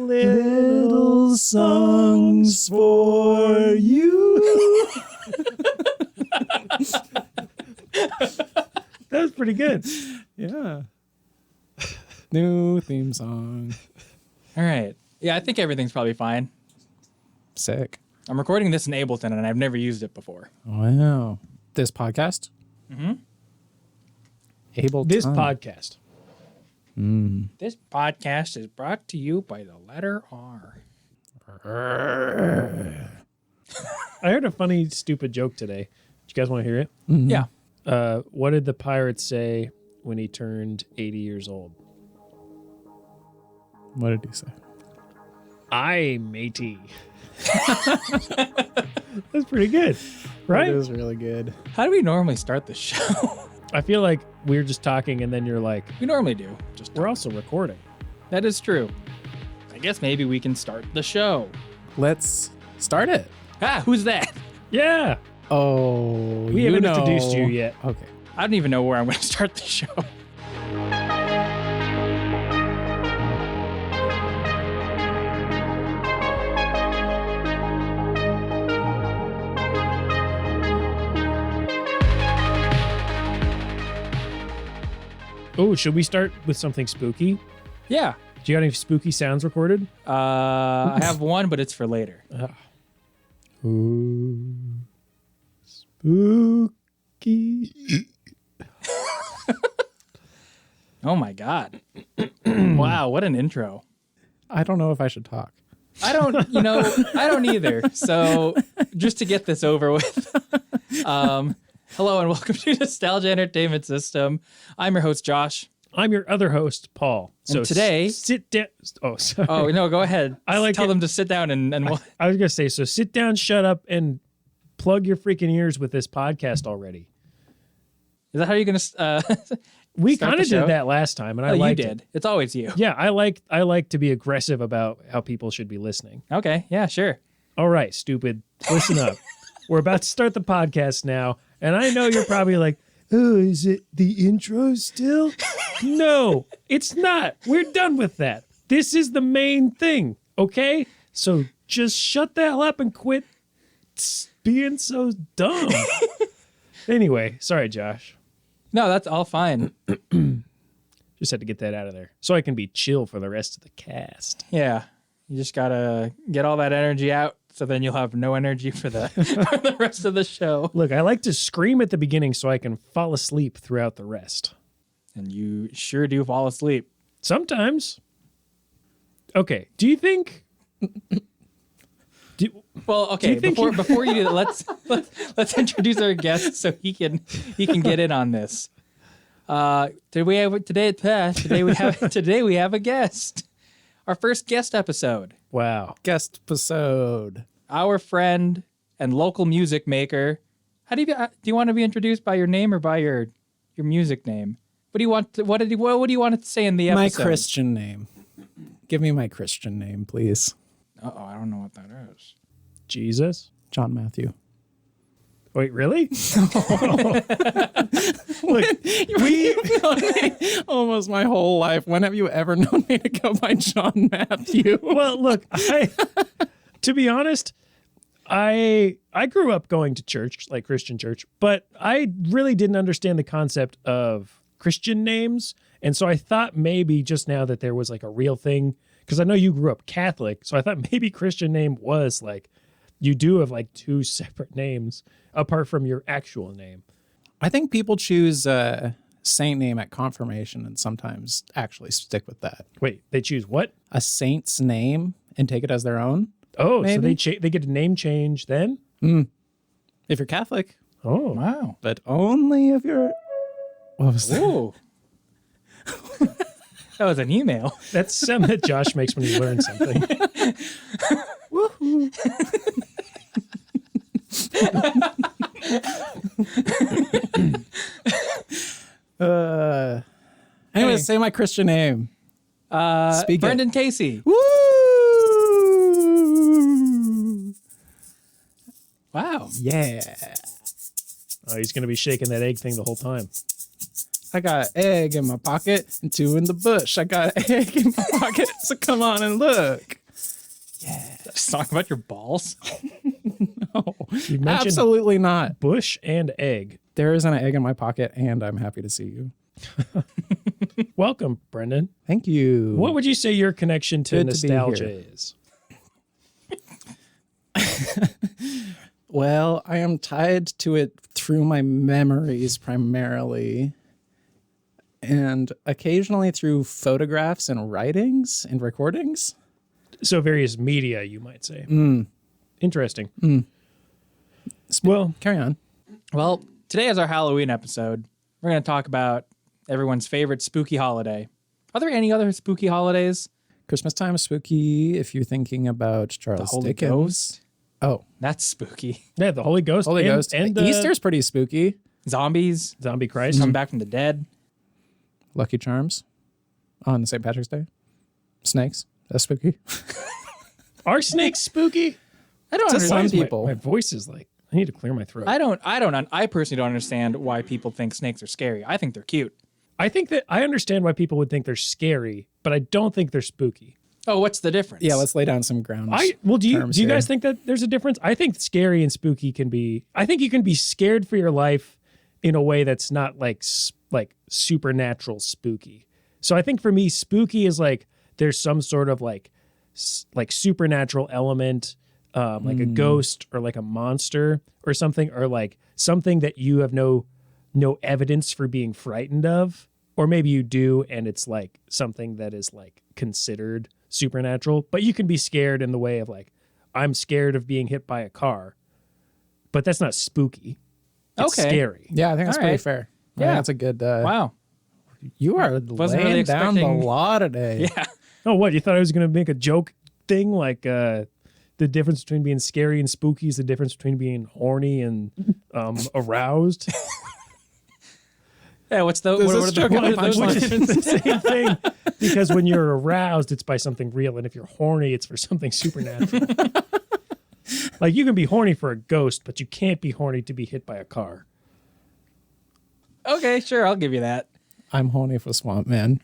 little songs for you. That was pretty good. Yeah. New theme song. All right. Yeah, I think everything's probably fine. Sick. I'm recording this in Ableton, and I've never used it before. Wow. This podcast? Mm-hmm. Ableton. This podcast. This podcast is brought to you by the letter R. I heard a funny, stupid joke today. Do you guys want to hear it? Mm-hmm. Yeah. What did the pirate say when he turned 80 years old? What did he say? Aye, matey. That's pretty good, right? That is really good. How do we normally start the show? I feel like we're just talking and then you're like, We normally do. we're also recording. That is true. I guess maybe we can start the show. Let's start it. Ah, who's that? Yeah. Oh, We haven't introduced you yet. Okay. I don't even know where I'm going to start the show. Oh, should we start with something spooky? Yeah. Do you got any spooky sounds recorded? I have one, but it's for later. Ooh, spooky. Oh my God. Wow, what an intro. I don't know if I should talk. I don't either. So just to get this over with, hello and welcome to Nostalgia Entertainment System. I'm your host, Josh. I'm your other host, Paul. So And today, sit down. Oh, sorry. oh no, go ahead. Tell it. them to sit down and what? I was gonna say, so sit down, shut up, and plug your freaking ears with this podcast already. Is that how you're gonna? We Start kind the of show? did that last time, and I Oh, you liked did. it. It's always you. Yeah, I like to be aggressive about how people should be listening. Okay. Yeah. Sure. All right, stupid. Listen up. We're about to start the podcast now, and I know you're probably like, oh, is it the intro still? No, it's not. We're done with that. This is the main thing, okay? So just shut the hell up and quit being so dumb. Anyway, sorry, Josh. No, that's all fine. Just had to get that out of there so I can be chill for the rest of the cast. Yeah. You just gotta get all that energy out, so then you'll have no energy for the for the rest of the show. Look, I like to scream at the beginning so I can fall asleep throughout the rest. And you sure do fall asleep. Sometimes. Okay, do you think... Well, okay. you think Before you do that, let's introduce our guest so he can get in on this. Today we have a guest. Our first guest episode. Wow. Guest episode. Our friend and local music maker. How do you want to be introduced by your name or by your music name? What do you want? What do you want to say in the episode? My Christian name. Give me my Christian name, please. Uh-oh, I don't know what that is. Jesus? John Matthew. Wait, really? Look, You've known me almost my whole life. When have you ever known me to go by John Matthew? well, look, to be honest, I grew up going to church, like Christian church, but I really didn't understand the concept of Christian names. And so I thought maybe just now that there was like a real thing, because I know you grew up Catholic, so I thought maybe Christian name was like, you do have like two separate names apart from your actual name. I think people choose a saint name at confirmation and sometimes actually stick with that. Wait, they choose what? A saint's name and take it as their own? Oh, Maybe. so they get a name change then? If you're Catholic, Oh, Wow. but only if you're... What was that? Ooh. That was an email. that's something that Josh makes when he learns something. Woohoo. Anyway, say my Christian name. Speak it. Brendan Casey. Woo! Wow. Yeah. Oh, he's going to be shaking that egg thing the whole time. I got an egg in my pocket and two in the bush. I got an egg in my pocket, so come on and look. Just talk about your balls. No, You mentioned absolutely not. bush and egg. There is an egg in my pocket, and I'm happy to see you. Welcome, Brendan. Thank you. What would you say your connection to Good to be nostalgia here. is? Well, I am tied to it through my memories primarily, and occasionally through photographs and writings and recordings. So various media, you might say. Interesting. Well, Carry on. Well, today is our Halloween episode. We're going to talk about everyone's favorite spooky holiday. Are there any other spooky holidays? Christmas time is spooky if you're thinking about Charles Holy Dickens. Ghost? Oh, That's spooky. yeah, the Holy Ghost. Holy Ghost. And Easter's pretty spooky. Zombies Zombie Christ. come back from the dead. Lucky Charms on St. Patrick's Day. Snakes. That's spooky. Are snakes spooky? I don't To some understand. people. My voice is like, I need to clear my throat. I personally don't understand why people think snakes are scary. I think they're cute. I think that I understand why people would think they're scary, but I don't think they're spooky. Oh, what's the difference? Yeah, let's lay down some ground. Do you terms guys here. think that there's a difference? I think scary and spooky can be. I think you can be scared for your life in a way that's not like supernatural spooky. So I think for me, spooky is like there's some sort of like supernatural element, like a ghost or like a monster or something, or like something that you have no evidence for being frightened of, or maybe you do, and it's like something that is like considered supernatural, but you can be scared in the way of like, I'm scared of being hit by a car, but that's not spooky. It's Okay. scary. Yeah, I think that's All pretty right. fair. I Yeah. think that's a good. Wow. You are Wasn't laying really down the expecting- law today. Yeah. Oh, what? You thought I was going to make a joke thing? Like the difference between being scary and spooky is the difference between being horny and aroused. Yeah. What's the Does what this are the joke have a what are those punchline? Which is differences? the same thing, because when you're aroused, it's by something real, and if you're horny, it's for something supernatural. Like you can be horny for a ghost, but you can't be horny to be hit by a car. Okay, sure, I'll give you that. I'm horny for Swamp Man.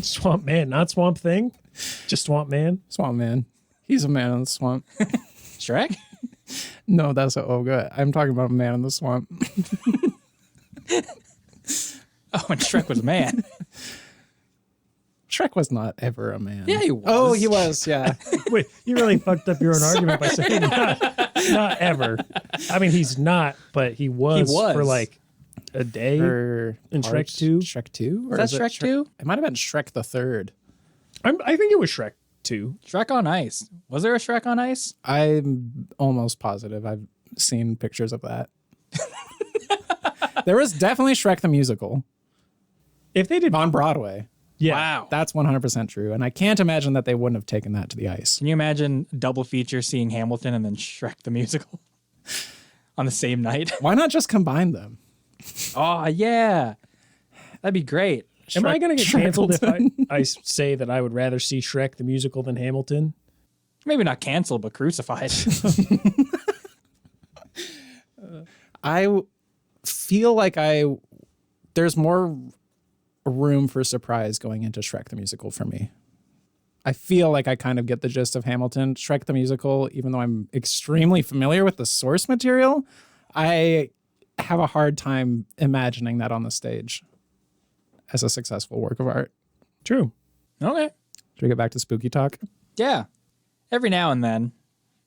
Swamp Man, not Swamp Thing, just Swamp Man. Swamp Man. He's a man in the swamp. Shrek? No, that's a Oga. I'm talking about a man in the swamp. Oh, and Shrek was a man. Shrek was not ever a man. Yeah, he was. Oh, he was. Yeah. Wait, you really fucked up your own argument by saying not ever. I mean, he's not, but he was, was. for like a day. Or In part- Shrek 2? Shrek 2? Or Is that it Shrek 2? It might have been Shrek the Third. I think it was Shrek 2. Shrek on Ice. Was there a Shrek on Ice? I'm almost positive I've seen pictures of that. There was definitely Shrek the Musical If they did, on Broadway. yeah. Wow. That's 100% true. And I can't imagine that they wouldn't have taken that to the ice. Can you imagine double feature seeing Hamilton and then Shrek the musical on the same night? Why not just combine them? Oh, yeah. That'd be great. Am I going to get canceled if Shreckleton. I say that I would rather see Shrek the musical than Hamilton? Maybe not canceled, but crucified. I feel like there's more room for surprise going into Shrek the Musical for me. I feel like I kind of get the gist of Hamilton. Shrek the Musical, even though I'm extremely familiar with the source material, I have a hard time imagining that on the stage as a successful work of art. True. Okay. Should we get back to spooky talk? Yeah. Every now and then.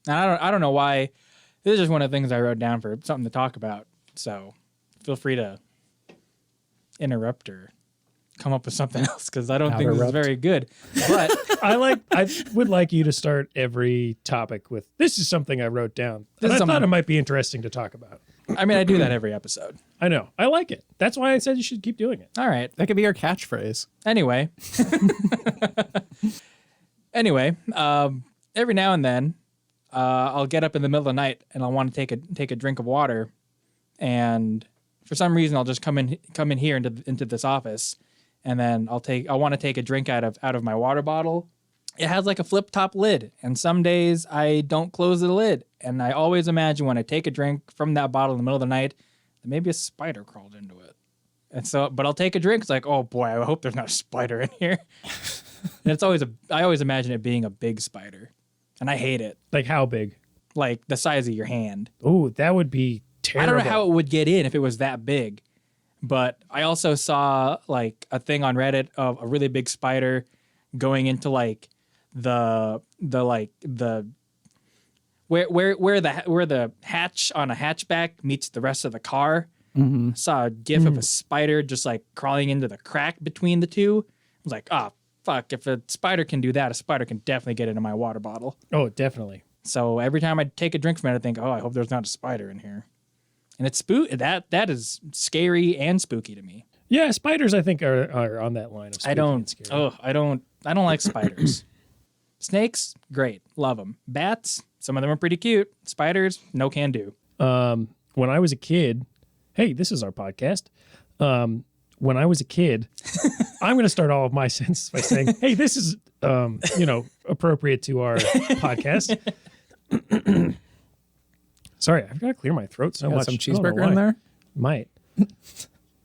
And I don't know why. This is just one of the things I wrote down for something to talk about. So feel free to interrupt or come up with something else, because I don't think this is Interrupt. very good. But I would like you to start every topic with, this is something I wrote down. This And is I thought something- it might be interesting to talk about. I mean, I do that every episode. I know. I like it. That's why I said you should keep doing it. All right. That could be your catchphrase. Anyway. Every now and then, I'll get up in the middle of the night and I'll want to take a drink of water, and for some reason I'll just come in here into this office, and then I want to take a drink out of my water bottle. It has like a flip top lid, and some days I don't close the lid, and I always imagine when I take a drink from that bottle in the middle of the night that maybe a spider crawled into it. And so, but I'll take a drink. It's like, oh boy, I hope there's not a spider in here. And I always imagine it being a big spider, and I hate it. Like how big? Like the size of your hand. Oh, that would be terrible. I don't know how it would get in if it was that big, but I also saw like a thing on Reddit of a really big spider going into like the where the hatch on a hatchback meets the rest of the car. I saw a gif of a spider just like crawling into the crack between the two. I was like, oh fuck, if a spider can do that, a spider can definitely get into my water bottle. Oh, definitely. So every time I take a drink from it, I think, oh, I hope there's not a spider in here. And it's that is scary and spooky to me. Yeah, spiders I think are on that line of spooky and scary. I don't like spiders. Snakes, great, love them. Bats, some of them are pretty cute. Spiders, no can do. When I was a kid, hey, this is our podcast. When I was a kid, I'm going to start all of my sentences by saying, hey, this is, appropriate to our podcast. Sorry, I've got to clear my throat so much. Some cheeseburger in there? Might.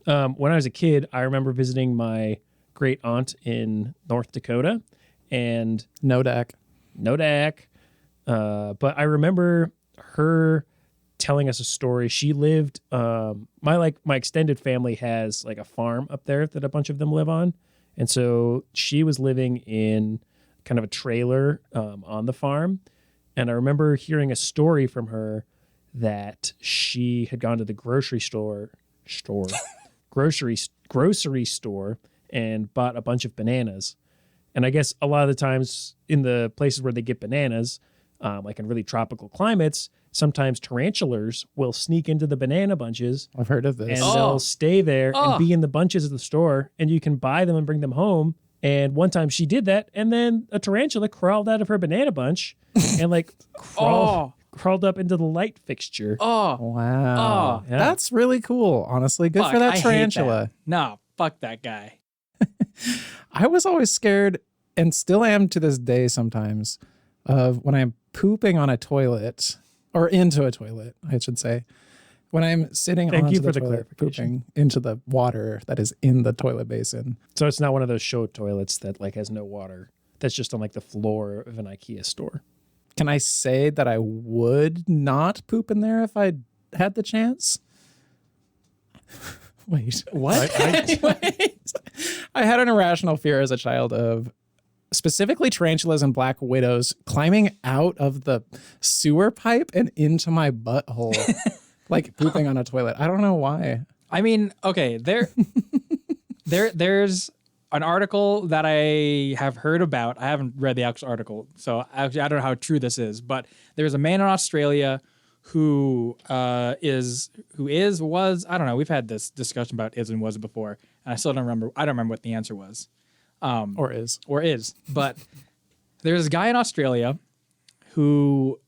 When I was a kid, I remember visiting my great aunt in North Dakota, and Nodak. But I remember her telling us a story. She lived. My extended family has like a farm up there that a bunch of them live on, and so she was living in kind of a trailer on the farm. And I remember hearing a story from her that she had gone to the grocery store, and bought a bunch of bananas. And I guess a lot of the times in the places where they get bananas, like in really tropical climates, sometimes tarantulas will sneak into the banana bunches. I've heard of this. And they'll stay there and be in the bunches of the store, and you can buy them and bring them home. And one time she did that, and then a tarantula crawled out of her banana bunch and like crawled up into the light fixture. Wow. Yeah. That's really cool, honestly. Good for that tarantula. No, fuck that guy. I was always scared, and still am to this day sometimes, of when I'm pooping on a toilet, or into a toilet, I should say. When I'm sitting on the toilet, pooping into the water that is in the toilet basin. So it's not one of those show toilets that like has no water. That's just on like the floor of an IKEA store. Can I say that I would not poop in there if I had the chance? Wait. What? I had an irrational fear as a child of specifically tarantulas and black widows climbing out of the sewer pipe and into my butthole. Like pooping on a toilet. I don't know why. I mean, okay, there's an article that I have heard about. I haven't read the actual article, so actually I don't know how true this is. But there's a man in Australia who was I don't know. We've had this discussion about is and was before, and I still don't remember. I don't remember what the answer was. Or is. But there's a guy in Australia who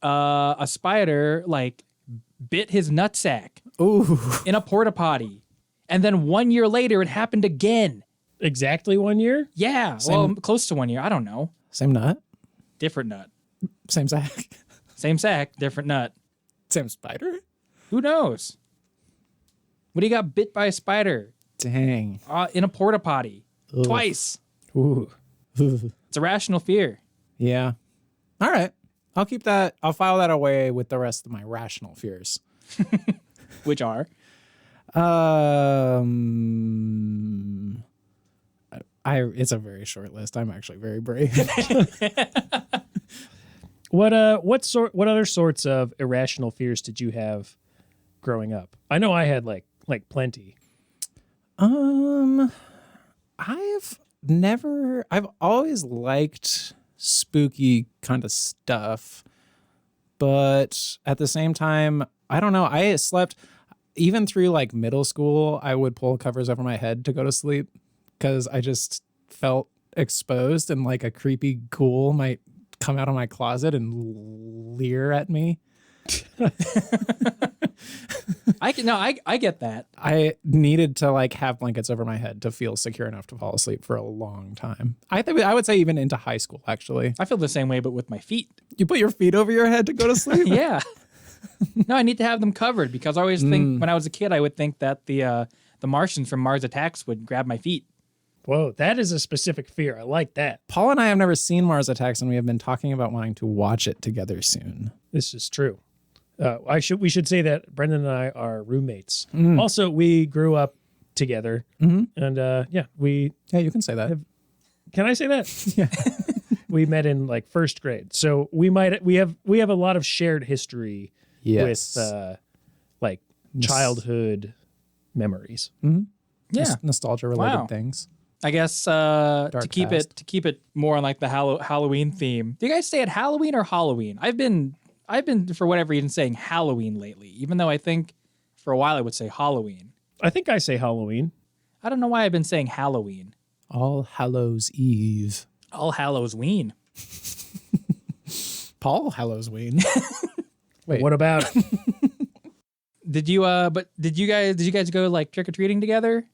a spider like bit his nutsack in a porta potty, and then 1 year later it happened again. Exactly 1 year? Yeah, well, close to 1 year. I don't know. Same nut? Different nut. Same sack? Same sack, different nut. Same spider? Who knows? What do you got bit by a spider? Dang. In a porta potty. Ugh. Twice. Ooh. It's a rational fear. Yeah. All right. I'll keep that. I'll file that away with the rest of my rational fears. Which are? It's a very short list. I'm actually very brave. What other sorts of irrational fears did you have growing up? I know I had like plenty. I've always liked spooky kind of stuff, but at the same time, I don't know. I slept even through like middle school. I would pull covers over my head to go to sleep because I just felt exposed, and like a creepy ghoul might come out of my closet and leer at me. I get that. I needed to like have blankets over my head to feel secure enough to fall asleep for a long time. I would say even into high school, actually. I feel the same way, but with my feet. You put your feet over your head to go to sleep? Yeah. No, I need to have them covered because I always think when I was a kid, I would think that the Martians from Mars Attacks would grab my feet. Whoa, that is a specific fear. I like that. Paul and I have never seen Mars Attacks, and we have been talking about wanting to watch it together soon. This is true. We should say that Brendan and I are roommates. Also, we grew up together, and Yeah, you can say that. can I say that? Yeah. We met in like first grade, so we have a lot of shared history Yes. with like childhood memories. Yeah. Nostalgia related Wow. things. I guess to keep past. it more on like the Halloween theme. Do you guys stay at Halloween or Halloween? I've been for whatever reason saying Halloween lately, even though I think for a while I would say Halloween. I think I say Halloween. I don't know why I've been saying Halloween. All Hallows Eve. All Hallows Ween. Paul Hallowsween. Wait. What about it? Did you guys go like trick or treating together?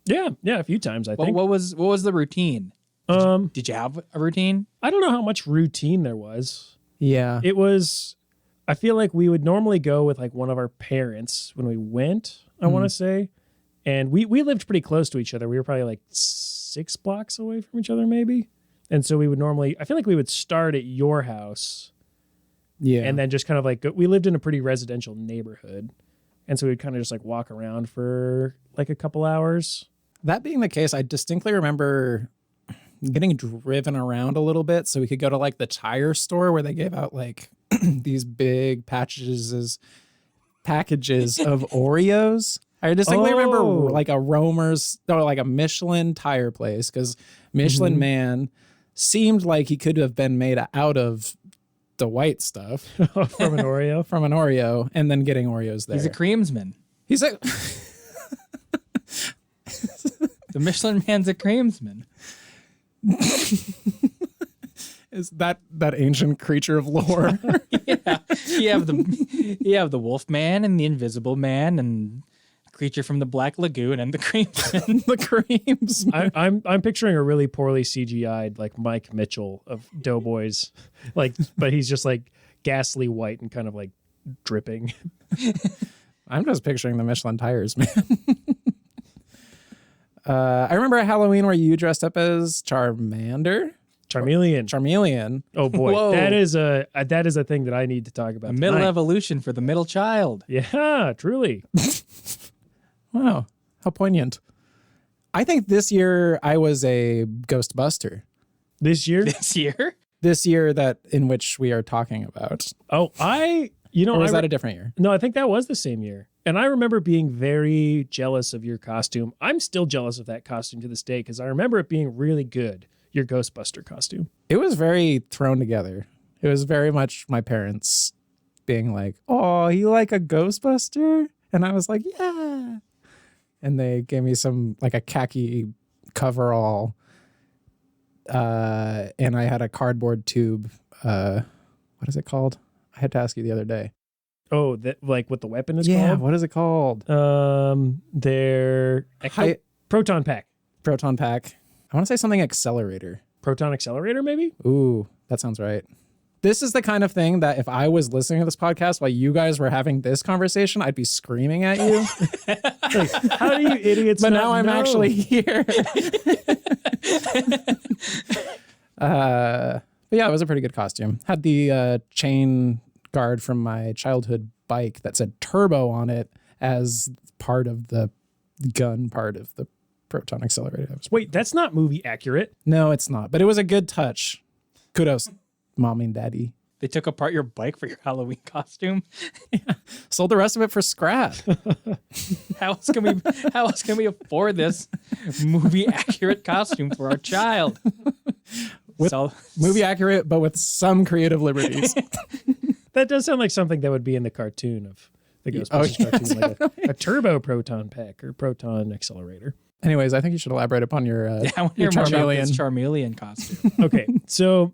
Yeah, a few times I think. What was the routine? Did you have a routine? I don't know how much routine there was. Yeah. It was, I feel like we would normally go with like one of our parents when we went, I want to say. And we lived pretty close to each other. We were probably like 6 blocks away from each other, maybe. And so we would normally, I feel like we would start at your house. Yeah. And then just kind of like, we lived in a pretty residential neighborhood. And so we'd kind of just like walk around for like a couple hours. That being the case, I distinctly remember getting driven around a little bit so we could go to like the tire store where they gave out like these big packages of Oreos. I distinctly remember like a Romer's or like a Michelin tire place because Michelin Man seemed like he could have been made out of the white stuff From an Oreo. from an Oreo and then getting Oreos there. He's a creamsman. He's like, The Michelin Man's a creamsman. is that ancient creature of lore? Yeah. You have the Wolf Man and the Invisible Man and Creature from the Black Lagoon and the Creamsman. The creams. I'm picturing a really poorly CGI'd like Mike Mitchell of Doughboys, like, but he's just like ghastly white and kind of like dripping. I'm just picturing the Michelin tires, man. I remember a Halloween where you dressed up as Charmeleon. Oh boy, Whoa. that is a thing that I need to talk about. A middle tonight. evolution for the middle child. Yeah, truly. Wow, how poignant. I think this year I was a Ghostbuster. This year. This year? This year that in which we are talking about. Oh, Or was that a different year? No, I think that was the same year. And I remember being very jealous of your costume. I'm still jealous of that costume to this day because I remember it being really good, your Ghostbuster costume. It was very thrown together. It was very much my parents being like, "Oh, you like a Ghostbuster?" And I was like, "Yeah." And they gave me some like a khaki coverall. And I had a cardboard tube. What is it called? I had to ask you the other day. Oh, that like what the weapon is Yeah, called? what is it called? They're proton pack. Proton pack. I want to say something accelerator. Proton accelerator, maybe? Ooh, that sounds right. This is the kind of thing that if I was listening to this podcast while you guys were having this conversation, I'd be screaming at you. Like, how do you idiots But not now I'm know? actually here. But yeah, it was a pretty good costume. Had the chain guard from my childhood bike that said turbo on it as part of the gun part of the proton accelerator. Wait, that's not movie accurate. No, it's not. But it was a good touch. Kudos, mommy and daddy. They took apart your bike for your Halloween costume. Sold the rest of it for scrap. How else can we afford this movie accurate costume for our child? Movie accurate, but with some creative liberties. That does sound like something that would be in the cartoon of the Ghostbusters cartoon, like a turbo proton pack or proton accelerator. Anyways, I think you should elaborate upon your I want to hear more about this Charmeleon. Charmeleon costume. Okay, so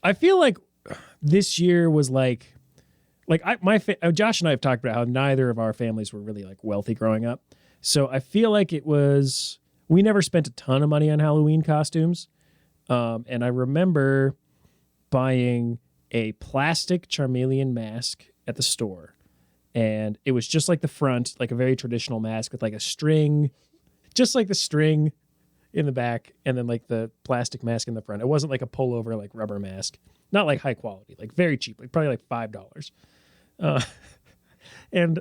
I feel like this year was like Josh and I have talked about how neither of our families were really like wealthy growing up. So I feel like we never spent a ton of money on Halloween costumes. And I remember buying a plastic Charmeleon mask at the store. And it was just like the front, like a very traditional mask with like a string, just like the string in the back and then like the plastic mask in the front. It wasn't like a pullover like rubber mask, not like high quality, like very cheap, like probably like $5. And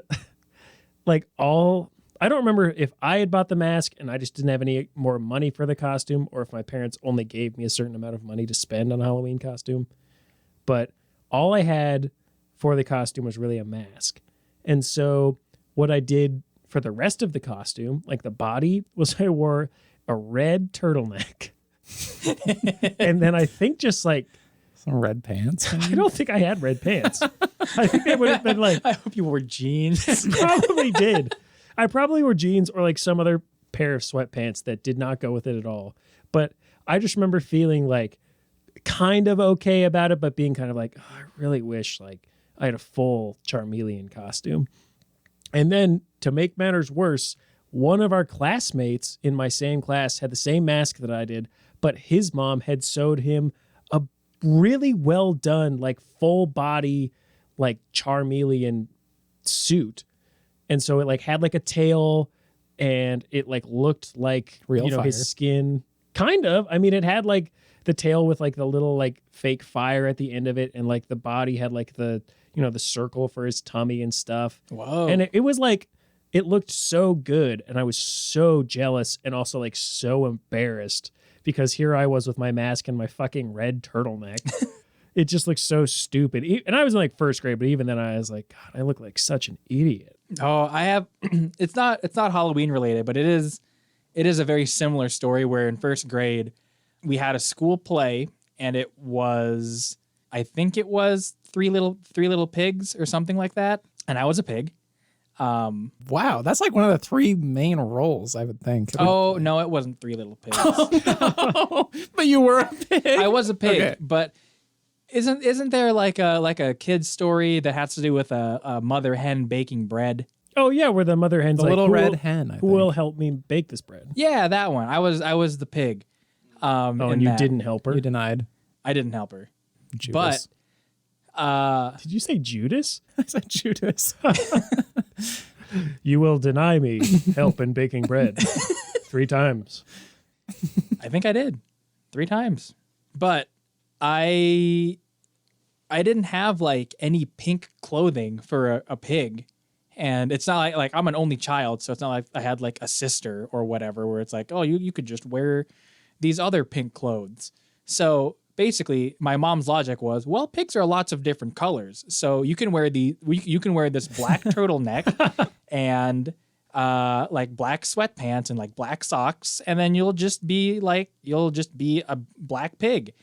like I don't remember if I had bought the mask and I just didn't have any more money for the costume, or if my parents only gave me a certain amount of money to spend on a Halloween costume. But all I had for the costume was really a mask. And so what I did for the rest of the costume, like the body, was I wore a red turtleneck. And then I think just like Some red pants. I don't think I had red pants. I think they would have been like I hope you wore jeans. probably did. I probably wore jeans or like some other pair of sweatpants that did not go with it at all. But I just remember feeling like kind of okay about it, but being kind of like, oh, I really wish like I had a full Charmeleon costume. And then to make matters worse, one of our classmates in my same class had the same mask that I did, but his mom had sewed him a really well done, like full body, like Charmeleon suit. And so it like had like a tail and it like looked like Real you know fire. his skin. Kind of. I mean, it had like the tail with like the little like fake fire at the end of it, and like the body had like the the circle for his tummy and stuff. Whoa. And it was like it looked so good, and I was so jealous and also like so embarrassed because here I was with my mask and my fucking red turtleneck. It just looked so stupid. And I was in like first grade, but even then I was like, God, I look like such an idiot. Oh, I have. It's not Halloween related, but it is a very similar story where in first grade we had a school play, and it was, I think it was three little pigs or something like that, and I was a pig. Wow, that's like one of the three main roles, I would think. Oh no, it wasn't Three Little Pigs. But you were a pig. I was a pig, Okay. but isn't there like a kid's story that has to do with a mother hen baking bread? Oh yeah, where the mother hen's The like, little who red will- hen, I who think. will help me bake this bread? Yeah, that one. I was the pig. Oh, in and you that. didn't help her. You denied. I didn't help her, Judas. but Did you say Judas? I said Judas. You will deny me help in baking bread 3 times. I think I did 3 times. But I didn't have like any pink clothing for a pig. And it's not like I'm an only child, so it's not like I had like a sister or whatever where it's like, oh, you could just wear these other pink clothes. So basically my mom's logic was, well, pigs are lots of different colors. So you can wear you can wear this black turtleneck and like black sweatpants and like black socks, and then you'll just be a black pig.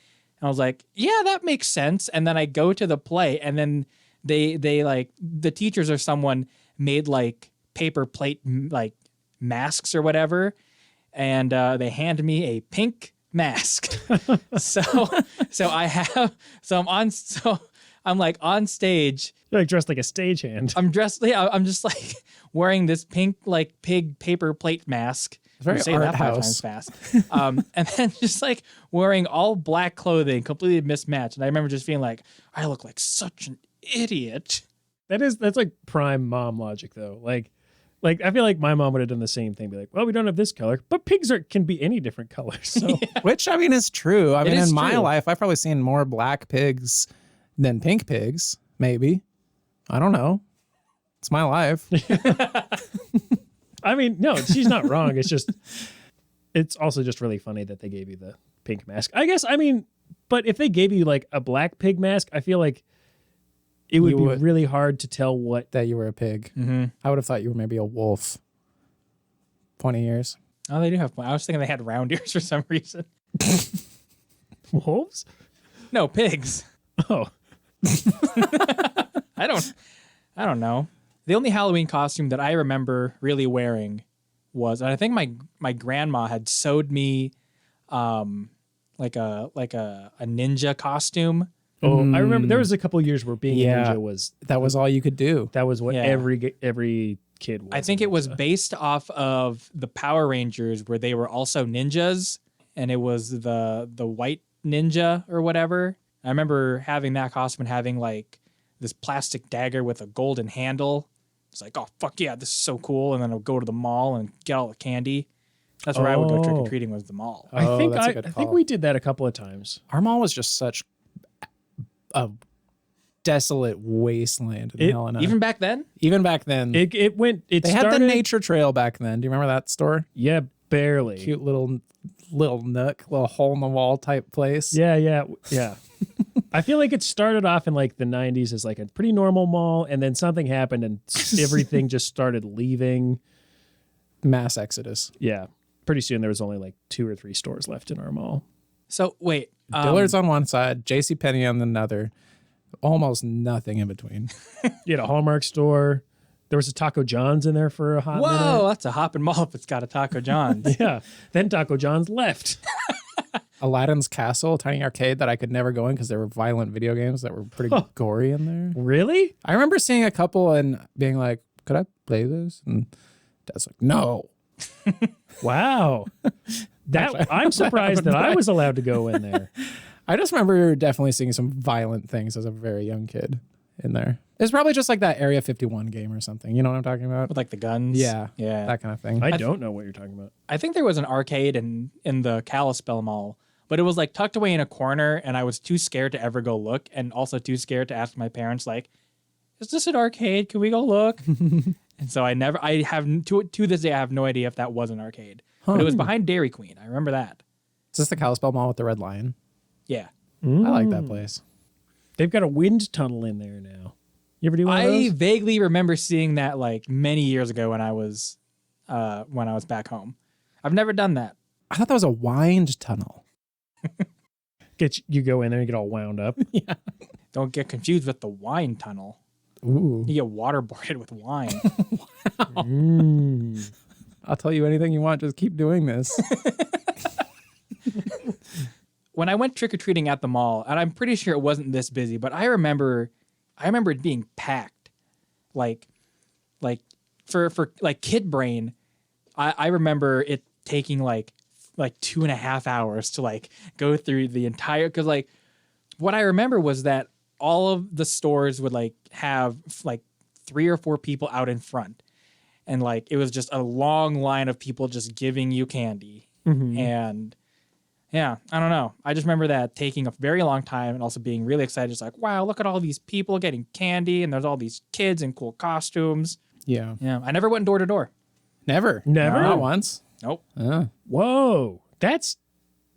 And I was like, yeah, that makes sense. And then I go to the play, and then they like the teachers or someone made like paper plate like masks or whatever, and they hand me a pink mask. I'm like on stage. You're like dressed like a stagehand. I'm dressed. Yeah, I'm just like wearing this pink like pig paper plate mask. Very I'm saying art that 5 house. times fast. And then just like wearing all black clothing, completely mismatched. And I remember just feeling like I look like such an idiot. That's like prime mom logic though. Like I feel like my mom would have done the same thing. Be like, well, we don't have this color, but pigs can be any different colors. So Which, I mean, is true. I mean, is in my true. life, I've probably seen more black pigs than pink pigs, maybe. I don't know. It's my life. I mean, no, she's not wrong. It's also just really funny that they gave you the pink mask. I guess, I mean, but if they gave you like a black pig mask, I feel like it would You be would- really hard to tell what. That you were a pig. Mm-hmm. I would have thought you were maybe a wolf. 20 years. Oh, they do have. I was thinking they had round ears for some reason. Wolves? No, pigs. Oh, I don't know. The only Halloween costume that I remember really wearing was, and I think my grandma had sewed me, like a ninja costume. oh, I remember there was a couple years where being Yeah. a ninja was That was all you could do. that was what Yeah. every kid was. I think a it was ninja. based off of the Power Rangers, where they were also ninjas, and it was the white ninja or whatever. I remember having that costume and having like this plastic dagger with a golden handle. It's like, oh fuck yeah, this is so cool. And then I'll go to the mall and get all the candy. That's where I would go trick or treating, was the mall. I think that's a I good think call. we did that a couple of times. Our mall was just such a desolate wasteland in Helena. Even back then, Even back then, It they started, had the nature trail back then. Do you remember that store? Yeah, barely. Cute little nook, little hole in the wall type place. Yeah. I feel like it started off in like the 90s as like a pretty normal mall, and then something happened and everything just started leaving. Mass exodus. Yeah. Pretty soon there was only like 2 or 3 stores left in our mall. so wait, Dillard's on one side, JCPenney on another. Almost nothing in between. You had a Hallmark store. There was a Taco John's in there for a hot minute. whoa, that's a hopping mall if it's got a Taco John's. Yeah. Then Taco John's left. Aladdin's Castle, tiny arcade that I could never go in because there were violent video games that were pretty gory in there. Really? I remember seeing a couple and being like, could I play this? And Dad's like, no. Wow. I'm surprised that I was allowed to go in there. I just remember definitely seeing some violent things as a very young kid in there. It's probably just like that Area 51 game or something. You know what I'm talking about? With like the guns. Yeah. Yeah. That kind of thing. I don't know what you're talking about. I think there was an arcade in the Kalispell Mall, but it was like tucked away in a corner, and I was too scared to ever go look, and also too scared to ask my parents, like, is this an arcade? Can we go look? And so I have to this day, I have no idea if that was an arcade. But it was behind Dairy Queen. I remember that. Is this the Kalispell Mall with the red lion? Yeah. I like that place. They've got a wind tunnel in there now. You ever do one of I those? vaguely remember seeing that like many years ago when I was back home. I've never done that. I thought that was a wind tunnel. You go in there and get all wound up. Yeah. Don't get confused with the wine tunnel. Ooh. You get waterboarded with wine. I'll tell you anything you want. Just keep doing this. When I went trick-or-treating at the mall, and I'm pretty sure it wasn't this busy, but I remember it being packed. Like for like kid brain, I remember it taking like 2.5 hours to like go through the entire, because like what I remember was that all of the stores would like have like 3 or 4 people out in front, and like it was just a long line of people just giving you candy. And yeah, I don't know. I just remember that taking a very long time and also being really excited. Just like, wow, look at all these people getting candy, and there's all these kids in cool costumes. Yeah. Yeah, I never went door to door. Never. Never? Not once. Nope. Whoa. That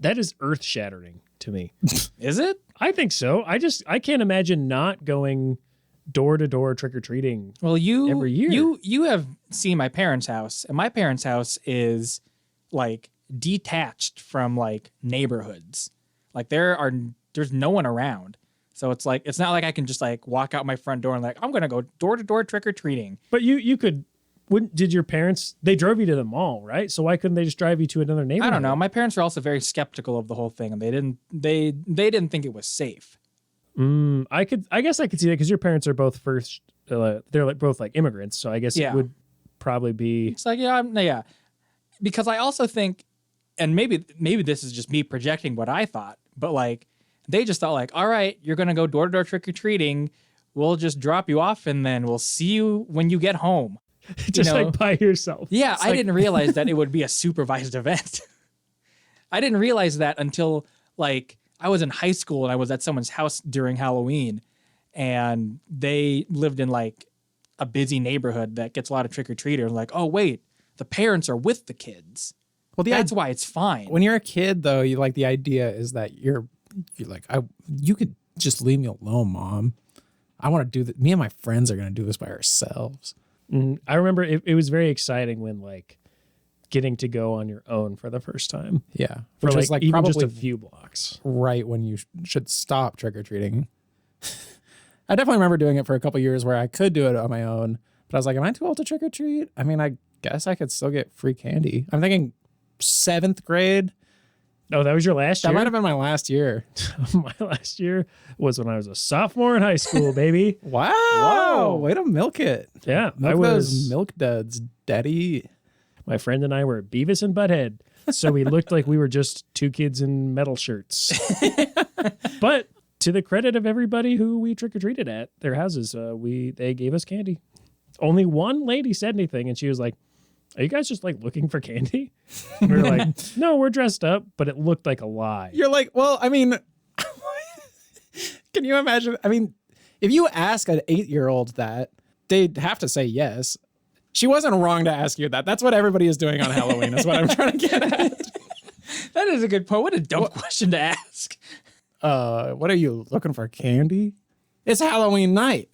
is earth shattering to me. Is it? I think so. I can't imagine not going door to door trick or treating. Well, Every year. you have seen my parents' house, and my parents' house is like detached from like neighborhoods. Like there's no one around. So it's like, it's not like I can just like walk out my front door and like, I'm going to go door to door trick or treating. But you could, did your parents, they drove you to the mall, right? So why couldn't they just drive you to another neighborhood? I don't know. My parents were also very skeptical of the whole thing, and they didn't think it was safe. I guess I could see that because your parents are both they're like both like immigrants. So I guess Yeah. it would probably be. It's like, yeah. Because I also think, and maybe this is just me projecting what I thought, but like they just thought like, all right, you're going to go door to door trick or treating. We'll just drop you off, and then we'll see you when you get home. Just like by yourself. Yeah, It's I like- didn't realize that it would be a supervised event. I didn't realize that until like I was in high school and I was at someone's house during Halloween, and they lived in like a busy neighborhood that gets a lot of trick or treaters. Like, oh wait, the parents are with the kids. Well, That's why it's fine. when you're a kid, though, you like the idea is that you're like, you could just leave me alone, Mom. I want to do that. Me and my friends are going to do this by ourselves. I remember it was very exciting when like getting to go on your own for the first time. Yeah. For Which like, was like even probably just a few blocks. right when you should stop trick-or-treating. I definitely remember doing it for a couple years where I could do it on my own, but I was like, am I too old to trick-or-treat? I mean, I guess I could still get free candy. I'm thinking 7th grade. Oh, that was your last That year? might have been my last year. My last year was when I was a sophomore in high school, baby. Wow. Whoa. Way to milk it. Yeah, Milk I was. those milk duds, daddy. My friend and I were Beavis and Butthead, so we looked like we were just 2 kids in metal shirts. But to the credit of everybody who we trick or treated at their houses, they gave us candy. Only one lady said anything, and she was like, are you guys just like looking for candy? And we were like, no, we're dressed up, but it looked like a lie. You're like, well, I mean, can you imagine? I mean, if you ask an 8-year-old that, they'd have to say yes. She wasn't wrong to ask you that. That's what everybody is doing on Halloween, is what I'm trying to get at. That is a good point. What a dumb question to ask. What are you looking for, candy? It's Halloween night.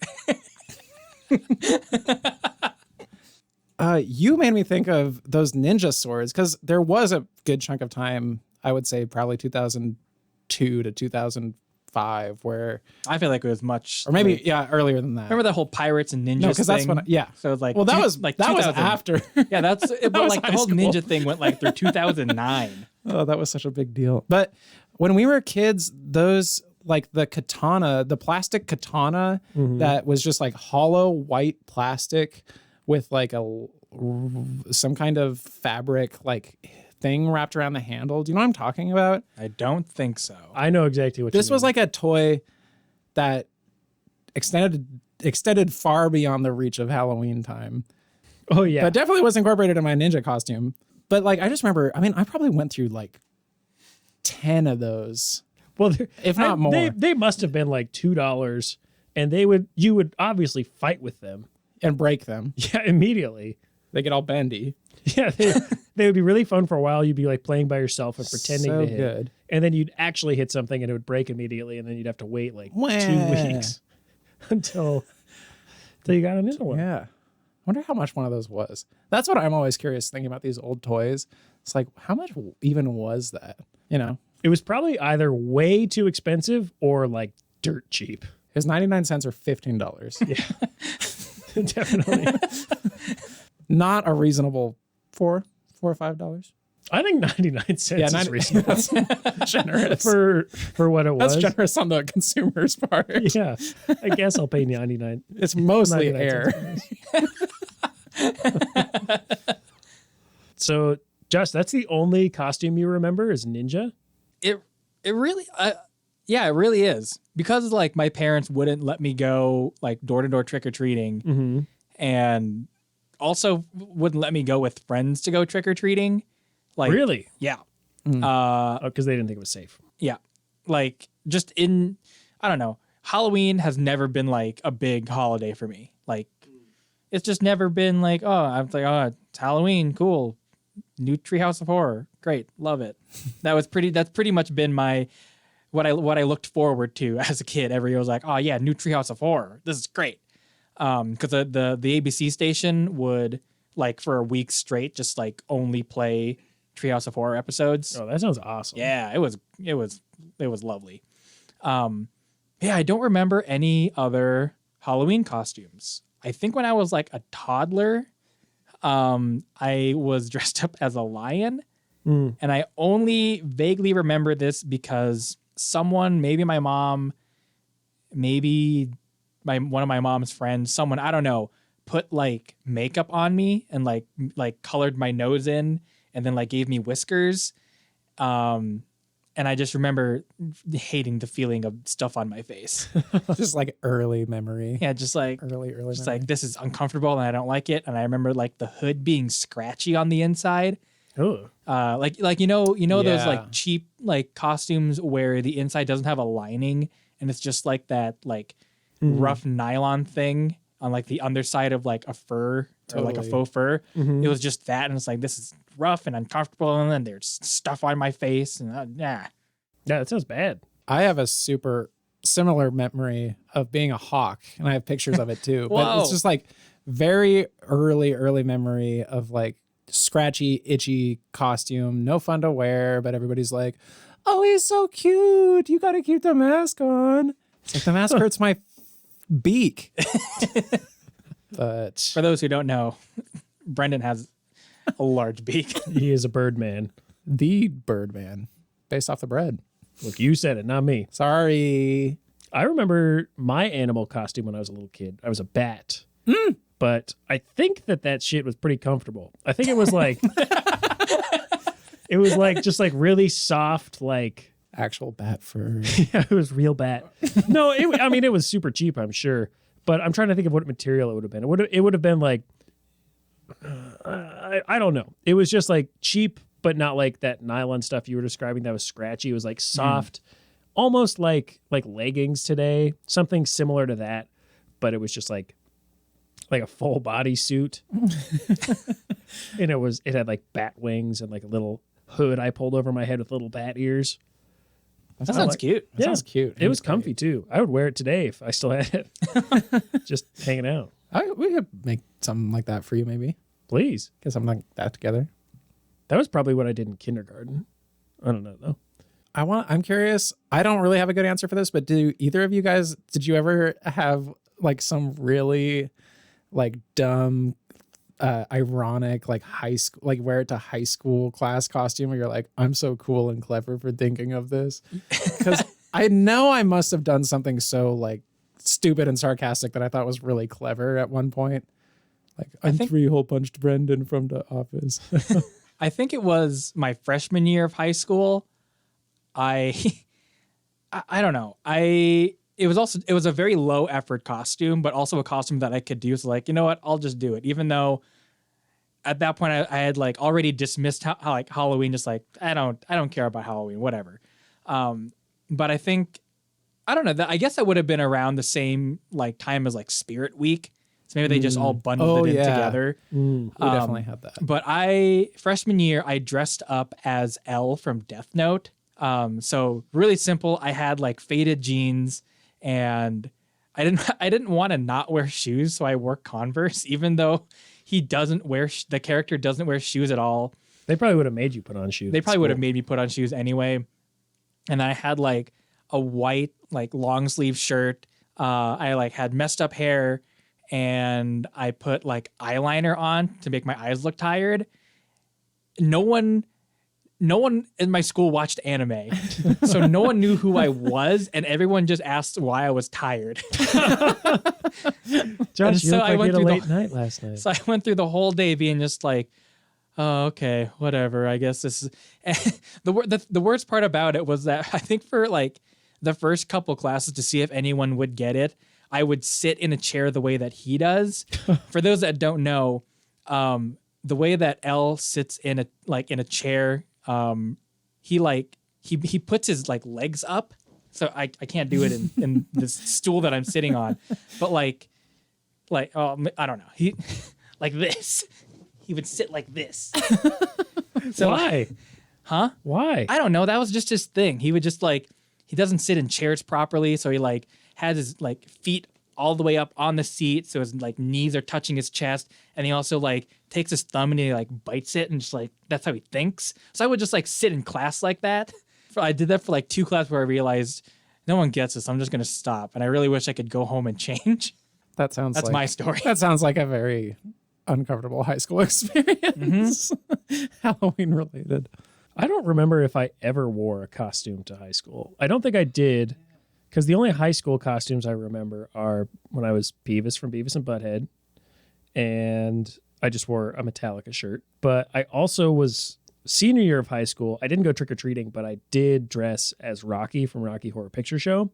You made me think of those ninja swords, because there was a good chunk of time, I would say probably 2002 to 2005, where I feel like it was much, or maybe earlier than that. Remember the whole pirates and ninjas? No, because that's when So it's like, well, that was like that was 2000. after. Yeah, that's That but was like the high whole school. ninja thing went like through 2009. Oh, that was such a big deal. But when we were kids, those like the katana, the plastic katana that was just like hollow white plastic with like some kind of fabric like thing wrapped around the handle. Do you know what I'm talking about? I don't think so. I know exactly what This you mean. was like a toy that extended far beyond the reach of Halloween time. Oh, yeah. But definitely was incorporated in my ninja costume. But like, I just remember, I mean, I probably went through like 10 of those. Well, if not more. They must have been like $2, and you would obviously fight with them. And break them. Yeah, immediately. They get all bendy. Yeah, they would be really fun for a while. You'd be like playing by yourself and pretending So to hit. good. And then you'd actually hit something and it would break immediately, and then you'd have to wait like Wah. 2 weeks until you got another one. Yeah. I wonder how much one of those was. That's what I'm always curious thinking about these old toys. It's like, how much even was that? You know? It was probably either way too expensive or like dirt cheap. It was 99 cents or $15. Yeah, definitely. Not a reasonable $4 or $5. I think 99 cents is reasonable. That's generous. for what it was. That's generous on the consumer's part. Yeah, I guess I'll pay 99. It's mostly 99 air. cents. So, Josh, that's the only costume you remember is ninja? It really, yeah, it really is, because like my parents wouldn't let me go like door to door trick or treating, and also wouldn't let me go with friends to go trick or treating. Like, Really? yeah, Because they didn't think it was safe. yeah, like just I don't know. Halloween has never been like a big holiday for me. Like, it's just never been like, oh, I'm like, oh, it's Halloween, cool. New Treehouse of Horror, great, love it. That's pretty much been my what I looked forward to as a kid. Every year was like, oh yeah, new Treehouse of Horror, this is great. Because the ABC station would like for a week straight just like only play Treehouse of Horror episodes. Oh, that sounds awesome. Yeah, it was lovely. Yeah, I don't remember any other Halloween costumes. I think when I was like a toddler, I was dressed up as a lion, and I only vaguely remember this because someone, maybe my mom, maybe one of my mom's friends, someone, I don't know, put like makeup on me and like colored my nose in and then like gave me whiskers. And I just remember hating the feeling of stuff on my face. Just like early memory. Yeah, just like Early just memory. like this is uncomfortable and I don't like it. And I remember like the hood being scratchy on the inside. Oh, Like you know those Yeah. like cheap like costumes where the inside doesn't have a lining and it's just like that like rough nylon thing on like the underside of like a fur or like a Totally. faux fur. It was just that, and it's like this is rough and uncomfortable, and then there's stuff on my face, and yeah, that sounds bad. I have a super similar memory of being a hawk, and I have pictures of it too. But Whoa. it's just like very early memory of like scratchy, itchy costume, no fun to wear, but everybody's like, "Oh, he's so cute. You got to keep the mask on." It's like the mask hurts my beak. But For those who don't know, Brendan has a large beak. He is a bird man. the Birdman, based off the bread. Look, you said it, not me. Sorry. I remember my animal costume when I was a little kid. I was a bat. But I think that shit was pretty comfortable. I think it was like it was like just like really soft, like Actual bat fur. yeah, it was real bat. No, I mean it was super cheap, I'm sure. But I'm trying to think of what material it would have been. It would have been like I don't know. It was just like cheap, but not like that nylon stuff you were describing that was scratchy. It was like soft, almost like leggings today, something similar to that, but it was just like a full body suit. And it had like bat wings and like a little hood I pulled over my head with little bat ears. That sounds cute. That sounds cute. It was comfy too. I would wear it today if I still had it. Just hanging out. We could make something like that for you, maybe. Please. Get something like that together. That was probably what I did in kindergarten. I don't know though. I'm curious. I don't really have a good answer for this, but did you ever have like some really like dumb, ironic, like high school, like wear it to high school class costume where you're like, I'm so cool and clever for thinking of this? Because I know I must have done something so like stupid and sarcastic that I thought was really clever at one point. Like, I'm 3-hole punched Brendan from the office. I think it was my freshman year of high school. I don't know. It was a very low effort costume, but also a costume that I could do. So like, you know what? I'll just do it. Even though at that point I had like already dismissed how like Halloween, just like, I don't care about Halloween, whatever. But I think, I don't know, I guess that would have been around the same like time as like Spirit Week. So maybe they just all bundled it in together. We definitely had that. But freshman year, I dressed up as Elle from Death Note. So really simple. I had like faded jeans and I didn't want to not wear shoes. So I wore Converse, even though the character doesn't wear shoes at all. They probably would have made you put on shoes. They probably would have made me put on shoes anyway. And I had like a white, like long sleeve shirt. I like had messed up hair and I put like eyeliner on to make my eyes look tired. No one in my school watched anime, so no one knew who I was, and everyone just asked why I was tired. Josh, you looked like you had a late night last night. So I went through the whole day being just like, oh, okay, whatever. I guess this is the worst part about it was that I think for like the first couple classes to see if anyone would get it, I would sit in a chair the way that he does. For those that don't know, the way that Elle sits in a chair, he puts his like legs up. So I can't do it in this stool that I'm sitting on, but like I don't know. He like this. He would sit like this. So why? Huh? Why? I don't know. That was just his thing. He would just like, he doesn't sit in chairs properly, so he like has his like feet all the way up on the seat, so his like knees are touching his chest, and he also like takes his thumb and he like bites it, and just like that's how he thinks. So I would just like sit in class like that. I did that for like 2 classes where I realized no one gets this. I'm just gonna stop, and I really wish I could go home and change. That's my story. That sounds like a very uncomfortable high school experience. Halloween related. I don't remember if I ever wore a costume to high school. I don't think I did, because the only high school costumes I remember are when I was Beavis from Beavis and Butthead, and I just wore a Metallica shirt. But I also was senior year of high school. I didn't go trick-or-treating, but I did dress as Rocky from Rocky Horror Picture Show,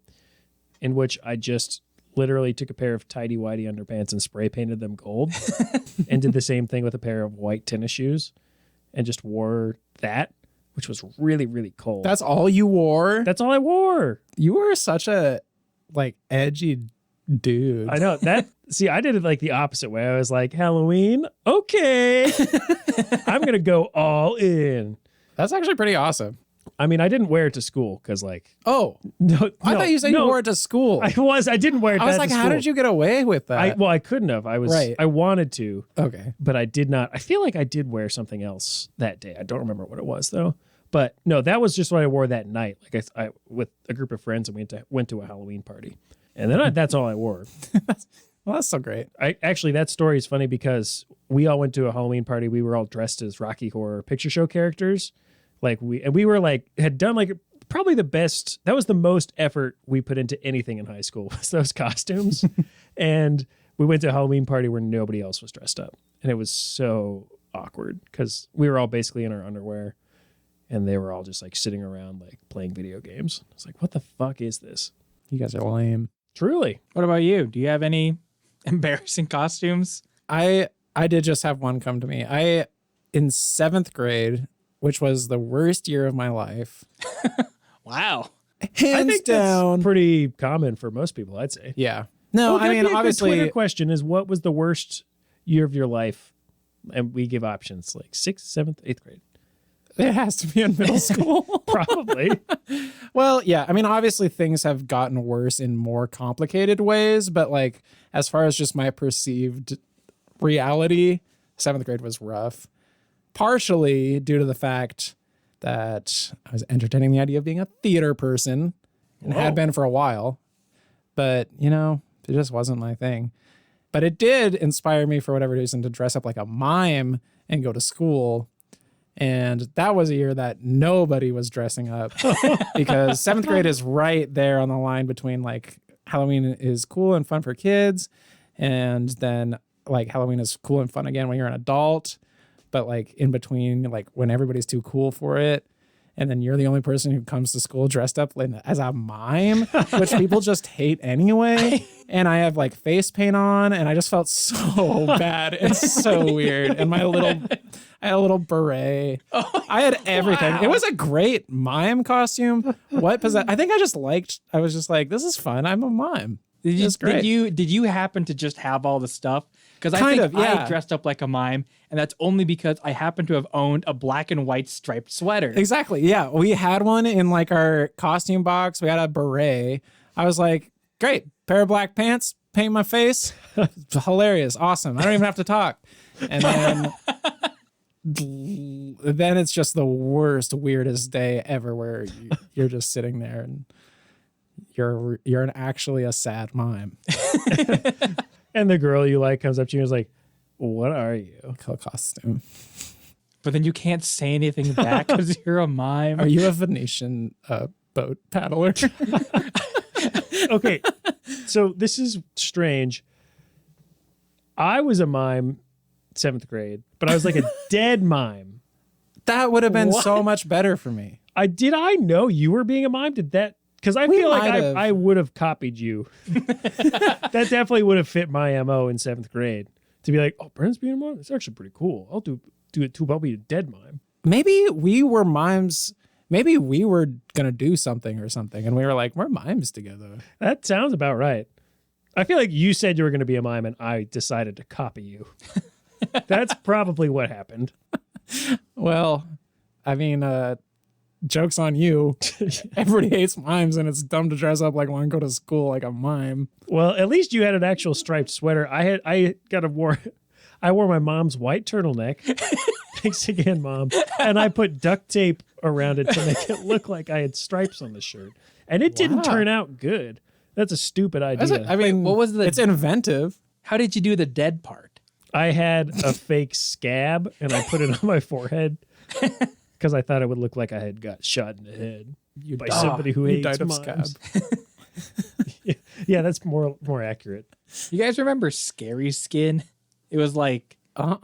in which I just literally took a pair of tighty-whitey underpants and spray painted them gold and did the same thing with a pair of white tennis shoes and just wore that, which was really, really cold. That's all you wore? That's all I wore. You were such a like edgy dude. I know that. See, I did it like the opposite way. I was like, Halloween, okay. I'm going to go all in. That's actually pretty awesome. I mean, I didn't wear it to school because like, no, I thought you said you wore it to school. I didn't wear it to school. I was like, how did you get away with that? I couldn't have. I wanted to. Okay. But I did not. I feel like I did wear something else that day. I don't remember what it was though. But no, that was just what I wore that night. Like I with a group of friends and went to a Halloween party. And then that's all I wore. Well, that's so great. That story is funny because we all went to a Halloween party. We were all dressed as Rocky Horror Picture Show characters. Like we were like, had done like probably the best. That was the most effort we put into anything in high school was those costumes. And we went to a Halloween party where nobody else was dressed up. And it was so awkward because we were all basically in our underwear and they were all just like sitting around like playing video games. It's like, what the fuck is this? You guys are lame. Truly. What about you? Do you have any embarrassing costumes? I I did just have one come to me. In 7th grade, which was the worst year of my life. Wow. Hands I think down. that's pretty common for most people, I'd say. Yeah. No, I mean, The obviously, Twitter question is, what was the worst year of your life? And we give options like 6th, 7th, 8th grade. it has to be in middle school. Probably. Well, yeah. I mean, obviously, things have gotten worse in more complicated ways, but like, as far as just my perceived reality, 7th grade was rough. Partially due to the fact that I was entertaining the idea of being a theater person and had been for a while. But, it just wasn't my thing. But it did inspire me for whatever reason to dress up like a mime and go to school. And that was a year that nobody was dressing up because 7th grade is right there on the line between like Halloween is cool and fun for kids. And then like Halloween is cool and fun again when you're an adult. But like in between, like when everybody's too cool for it. And then you're the only person who comes to school dressed up as a mime, which people just hate anyway. And I have like face paint on, and I just felt so bad and so weird. And I had a little beret. I had everything. Wow. It was a great mime costume. I think I was just like, this is fun. I'm a mime. It's great. Did you happen to just have all the stuff? Because I dressed up like a mime, and that's only because I happen to have owned a black and white striped sweater. Exactly. Yeah. We had one in like our costume box. We had a beret. I was like, great. Pair of black pants, paint my face. Hilarious. Awesome. I don't even have to talk. And then it's just the worst, weirdest day ever where you're just sitting there and you're actually a sad mime. And the girl you like comes up to you and is like, what are you? Costume. But then you can't say anything back because you're a mime. Are you a Venetian boat paddler? Okay, so this is strange. I was a mime 7th grade, but I was like a dead mime. That would have been What? so much better for me. Did I know you were being a mime? Did that? Because I feel like might have. I would have copied you. That definitely would have fit my MO in 7th grade. To be like, oh, Brent's being a mime? It's actually pretty cool. I'll do it too. I'll be a dead mime. Maybe we were mimes. Maybe we were going to do something or something. And we were like, we're mimes together. That sounds about right. I feel like you said you were going to be a mime and I decided to copy you. That's probably what happened. Well, I mean, joke's on you. Everybody hates mimes and it's dumb to dress up like one and go to school like a mime. Well, at least you had an actual striped sweater. I wore my mom's white turtleneck. Thanks again, Mom. And I put duct tape around it to make it look like I had stripes on the shirt. And it didn't turn out good. That's a stupid idea. I mean, what was it's inventive. How did you do the dead part? I had a fake scab and I put it on my forehead because I thought it would look like I had got shot in the head by somebody who hates died of mimes. scab. Yeah, that's more accurate. You guys remember Scary Skin? It was like Yeah,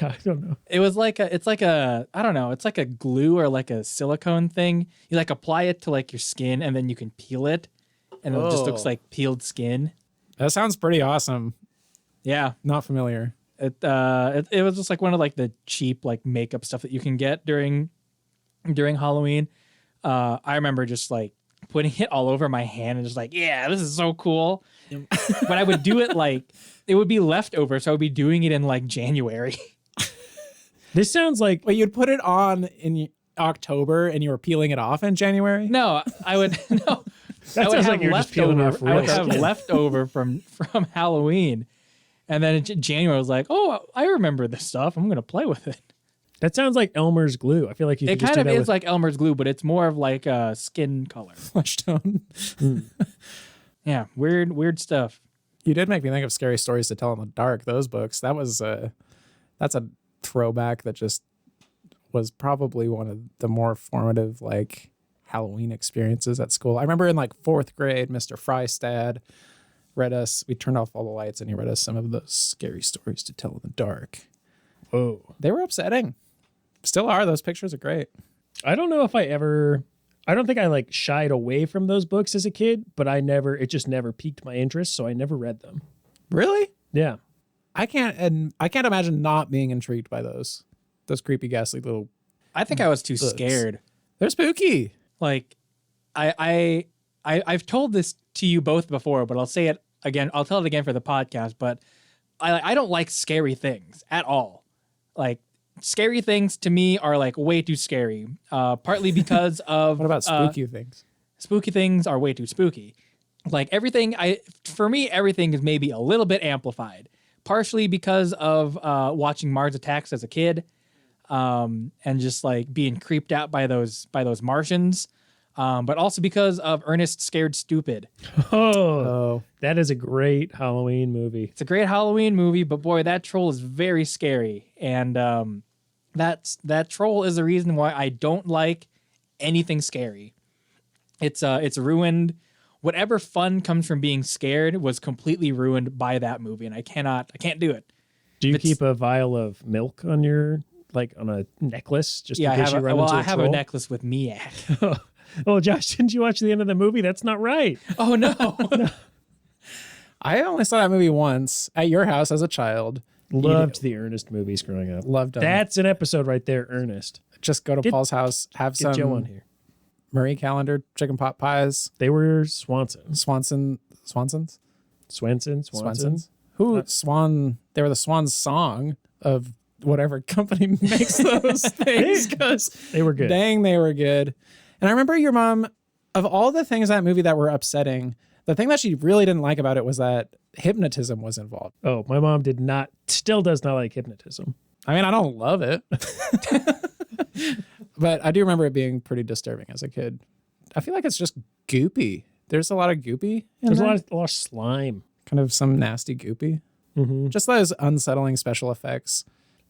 I don't know. it was like it's like a glue or like a silicone thing. You like apply it to like your skin and then you can peel it, and it just looks like peeled skin. That sounds pretty awesome. Yeah, Not familiar. it was just like one of like the cheap like makeup stuff that you can get during Halloween. I remember just like putting it all over my hand and just like, yeah, this is so cool. But I would do it like it would be leftover, so I would be doing it in like January. This sounds like Wait, you'd put it on in October and you were peeling it off in January? No, I would no. that sounds like you're just peeling off I real would have skin. leftover from Halloween, and then in January I was like, oh, I remember this stuff. I'm gonna play with it. That sounds like Elmer's glue. I feel like you It could just kind do of that is like Elmer's glue, but it's more of like a skin color. Flesh tone. Yeah, weird stuff. You did make me think of Scary Stories to Tell in the Dark. Those books. That's a throwback that just was probably one of the more formative like Halloween experiences at school. I remember in like 4th grade, Mr. Frystad read us. We turned off all the lights and he read us some of those Scary Stories to Tell in the Dark. Whoa. They were upsetting. Still are. Those pictures are great. I don't know if I don't think I like shied away from those books as a kid, but it just never piqued my interest, so I never read them. Really? Yeah. I can't imagine not being intrigued by those creepy, ghastly little. I think I was too Books. scared. They're spooky. Like, I've told this to you both before, but I'll say it again. I'll tell it again for the podcast. But I don't like scary things at all. Like, scary things to me are like way too scary. Partly because of What about spooky things? spooky things are way too spooky. Like everything, for me, everything is maybe a little bit amplified. Partially because of watching Mars Attacks as a kid, and just like being creeped out by those Martians, but also because of Ernest Scared Stupid. Oh, that is a great Halloween movie. It's a great Halloween movie, but boy, that troll is very scary, and that troll is the reason why I don't like anything scary. It's ruined. Whatever fun comes from being scared was completely ruined by that movie, and I can't do it. Do you keep a vial of milk on your on a necklace just Yeah, in case you run into a I have troll? a necklace with Miak. Oh, Josh, didn't you watch the end of the movie? That's not right. Oh no. I only saw that movie once at your house as a child. Loved the Ernest movies growing up. Loved them. That's an episode right there, Ernest. Just go to Paul's house, have Get Joe on some here. Marie Callender chicken pot pies. They were Swansons. Swansons? Swansons. Who Swan? They were the Swan's song of whatever company makes those things, because They were good. dang, they were good. And I remember your mom, of all the things in that movie that were upsetting, the thing that she really didn't like about it was that hypnotism was involved. Oh, my mom still does not like hypnotism. I mean, I don't love it, but I do remember it being pretty disturbing as a kid. I feel like it's just goopy. There's a lot of goopy. There's a lot of slime. Kind of some nasty goopy. Mm-hmm. Just those unsettling special effects.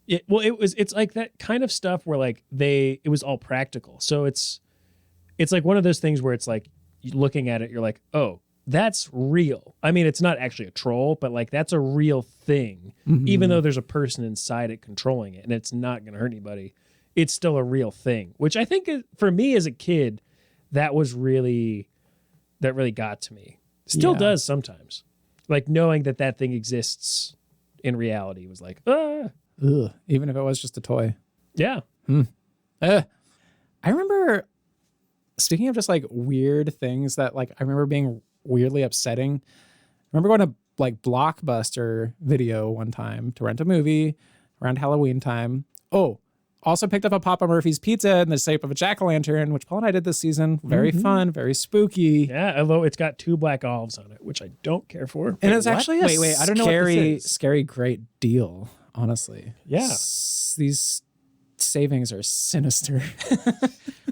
It's like that kind of stuff where like it was all practical. So it's like one of those things where it's like looking at it, you're like, oh, that's real. I mean, it's not actually a troll, but like that's a real thing. Mm-hmm. Even though there's a person inside it controlling it and it's not going to hurt anybody, it's still a real thing, which I think for me as a kid, that really got to me. Still Yeah. does sometimes. Like knowing that thing exists in reality was like, ah. Ugh, even if it was just a toy. Yeah. I remember, speaking of just like weird things that like I remember being weirdly upsetting. I remember going to like Blockbuster Video one time to rent a movie around Halloween time. Oh, also picked up a Papa Murphy's pizza in the shape of a jack-o'-lantern, which Paul and I did this season. Very fun, very spooky. Yeah, although it's got 2 black olives on it, which I don't care for. And it's actually a Wait, I don't know what this is. scary, great deal, honestly. Yeah. These savings are sinister.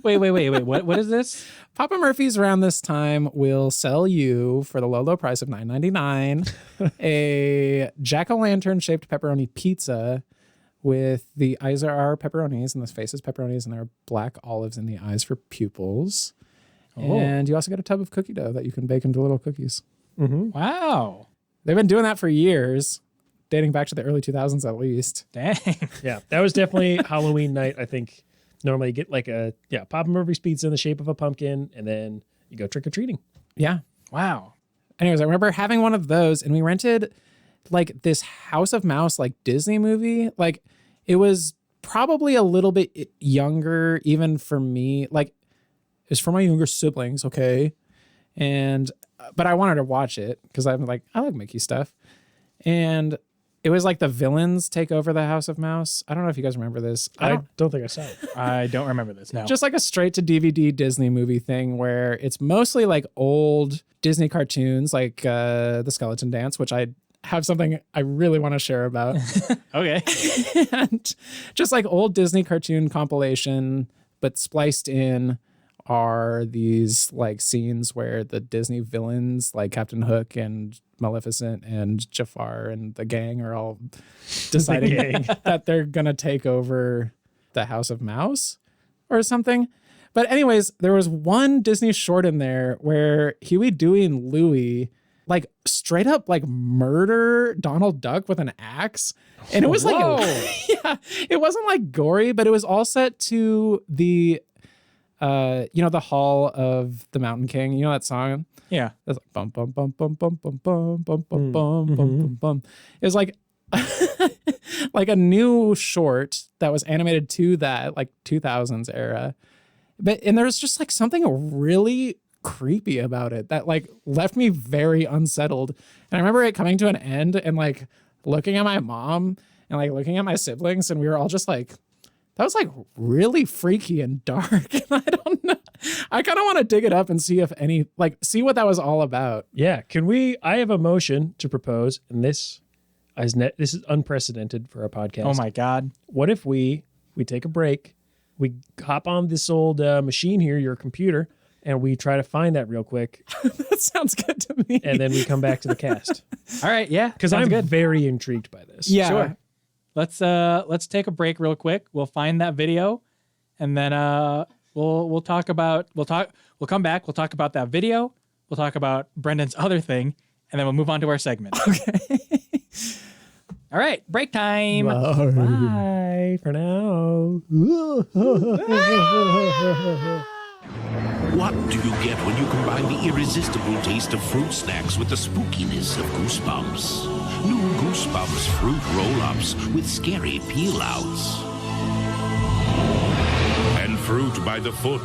Wait. What is this? Papa Murphy's around this time will sell you for the low price of $9.99 a jack-o'-lantern shaped pepperoni pizza with the eyes are pepperonis and the face is pepperonis and there are black olives in the eyes for pupils. Oh. And you also get a tub of cookie dough that you can bake into little cookies. Mm-hmm. Wow. They've been doing that for years, dating back to the early 2000s at least. Dang. Yeah, that was definitely Halloween night. I think normally you get like Papa Murphy's pizza in the shape of a pumpkin, and then you go trick-or-treating. Yeah. Wow. Anyways, I remember having one of those and we rented like this House of Mouse, like Disney movie. Like it was probably a little bit younger, even for me. Like it's for my younger siblings. Okay. But I wanted to watch it because I'm like, I like Mickey stuff. And it was like the villains take over the House of Mouse. I don't know if you guys remember this. I don't think I saw it. I don't remember this now. Just like a straight to DVD Disney movie thing where it's mostly like old Disney cartoons like The Skeleton Dance, which I have something I really want to share about. Okay. And just like old Disney cartoon compilation, but spliced in are these like scenes where the Disney villains like Captain Hook and Maleficent and Jafar and the gang are all deciding that they're gonna take over the House of Mouse or something. But anyways, there was one Disney short in there where Huey, Dewey, and Louie like straight up like murder Donald Duck with an axe. And it was like, yeah, it wasn't like gory, but it was all set to the the Hall of the Mountain King. You know that song? Yeah. It's like bum bum bum bum bum bum bum bum bum bum bum bum bum. It was like like a new short that was animated to that like 2000s era. And there's just like something really creepy about it that like left me very unsettled. And I remember it coming to an end and like looking at my mom and like looking at my siblings, and we were all just like, that was like really freaky and dark. And I don't know. I kind of want to dig it up and see if see what that was all about. Yeah. I have a motion to propose, and this is unprecedented for our podcast. Oh my God. What if we take a break, we hop on this old machine here, your computer, and we try to find that real quick. That sounds good to me. And then we come back to the cast. All right. Yeah. Because I'm very intrigued by this. Yeah. Sure. Let's take a break real quick. We'll find that video, and then we'll come back. We'll talk about that video. We'll talk about Brendan's other thing, and then we'll move on to our segment. Okay. All right, break time. Bye for now. What do you get when you combine the irresistible taste of fruit snacks with the spookiness of Goosebumps? New Goosebumps fruit roll-ups with scary peel-outs. And fruit by the foot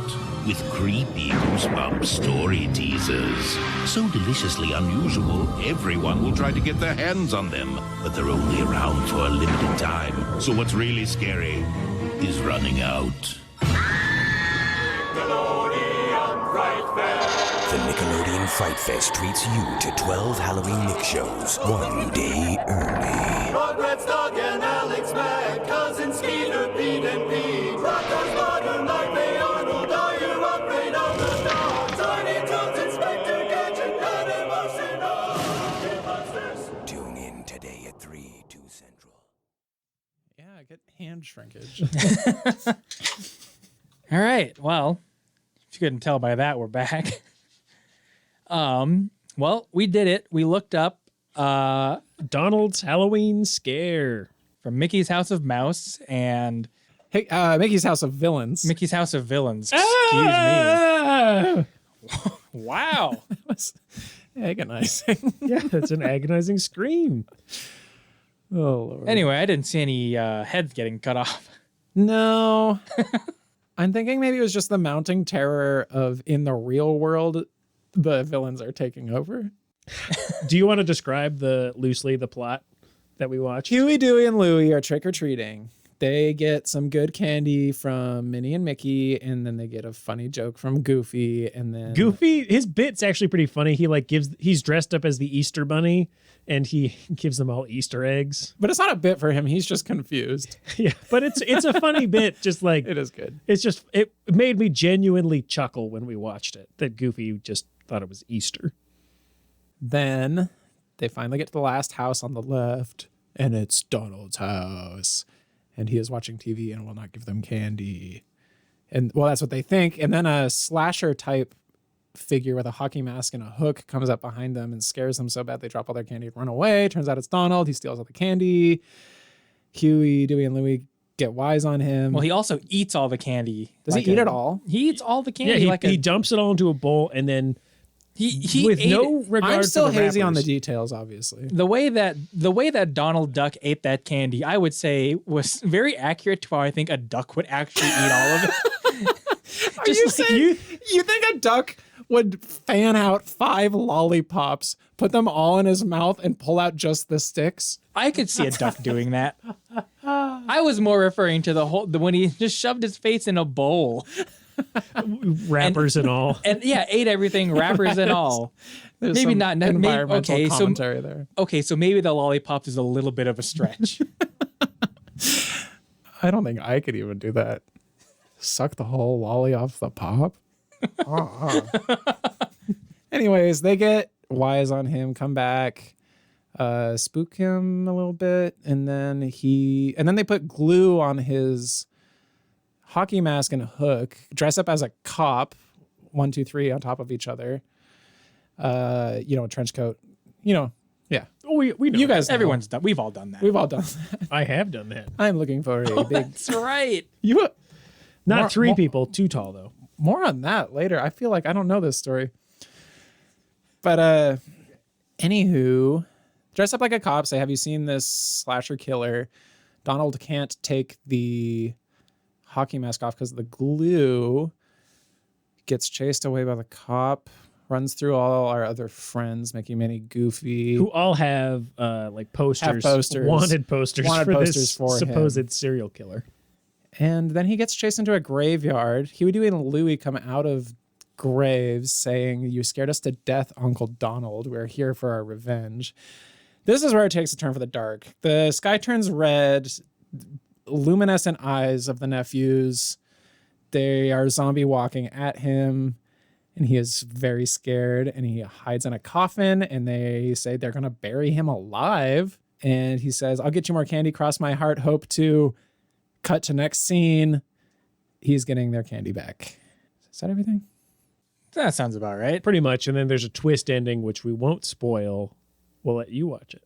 with creepy Goosebumps story teasers. So deliciously unusual, everyone will try to get their hands on them, but they're only around for a limited time. So what's really scary is running out. The Nickelodeon Fright Fest treats you to 12 Halloween Nick shows, one day early. Rugrats, Doug and Alex, Matt, Cousin Skeeter, Pete and Pete. Rockers, Modern, Mike, May, Arnold, are you afraid of the dark? Tiny Toons, Inspector Gadget, and Emotional Monsters. Tune in today at 3, 2 Central. Yeah, get hand shrinkage. All right. Well, if you couldn't tell by that, we're back. Well, we did it. We looked up Donald's Halloween Scare. from Mickey's House of Mouse and Hey, Mickey's House of Villains. Mickey's House of Villains. Excuse me. Wow. That was agonizing. Yeah, it's an agonizing scream. Oh, Lord. Anyway, I didn't see any heads getting cut off. No. I'm thinking maybe it was just the mounting terror of in the real world, the villains are taking over. Do you want to describe loosely the plot that we watched? Huey, Dewey, and Louie are trick-or-treating. They get some good candy from Minnie and Mickey, and then they get a funny joke from Goofy, and then Goofy, his bit's actually pretty funny. He's dressed up as the Easter Bunny, and he gives them all Easter eggs. But it's not a bit for him. He's just confused. Yeah, but it's a funny bit. Just like It is good. it made me genuinely chuckle when we watched it. That Goofy just thought it was Easter. Then they finally get to the last house on the left, and it's Donald's house. And he is watching TV and will not give them candy. And well, that's what they think. And then a slasher type figure with a hockey mask and a hook comes up behind them and scares them so bad they drop all their candy and run away. Turns out it's Donald. He steals all the candy. Huey, Dewey, and Louie get wise on him. Well, he also eats all the candy. Does he eat it all? He eats all the candy. Yeah, he dumps it all into a bowl, and then he with ate no it. regard I'm still to the hazy on the wrappers. details, obviously. The way that Donald Duck ate that candy, I would say, was very accurate to how I think a duck would actually eat all of it. Are you saying you think a duck would fan out 5 lollipops, put them all in his mouth, and pull out just the sticks? I could see a duck doing that. I was more referring to when he just shoved his face in a bowl Wrappers and all. and ate everything, wrappers and all. There's Maybe some not. environmental commentary there. Okay, so maybe the lollipop is a little bit of a stretch. I don't think I could even do that. Suck the whole lolly off the pop. Anyways, they get wise on him, come back, spook him a little bit, and then they put glue on his hockey mask and hook, dress up as a cop, 1, 2, 3 on top of each other. A trench coat. Yeah. We know You guys know. Everyone's done. We've all done that. We've all done that. I have done that. I'm looking for a big That's right. Not More- 3 more- people, too tall though. more on that later. I feel like I don't know this story. But anywho, dress up like a cop, say, have you seen this slasher killer? Donald can't take the hockey mask off because the glue, gets chased away by the cop, runs through all our other friends, making many goofy. Who all have like posters, wanted posters for this supposed him. serial killer. And then he gets chased into a graveyard. Huey and Louie come out of graves saying, you scared us to death, Uncle Donald. We're here for our revenge. This is where it takes a turn for the dark. The sky turns red, luminescent eyes of the nephews. They are zombie walking at him, and he is very scared, and he hides in a coffin, and they say they're going to bury him alive. And he says, I'll get you more candy, cross my heart, hope to. Cut to next scene. He's getting their candy back. Is that everything? That sounds about right. Pretty much. And then there's a twist ending, which we won't spoil. We'll let you watch it.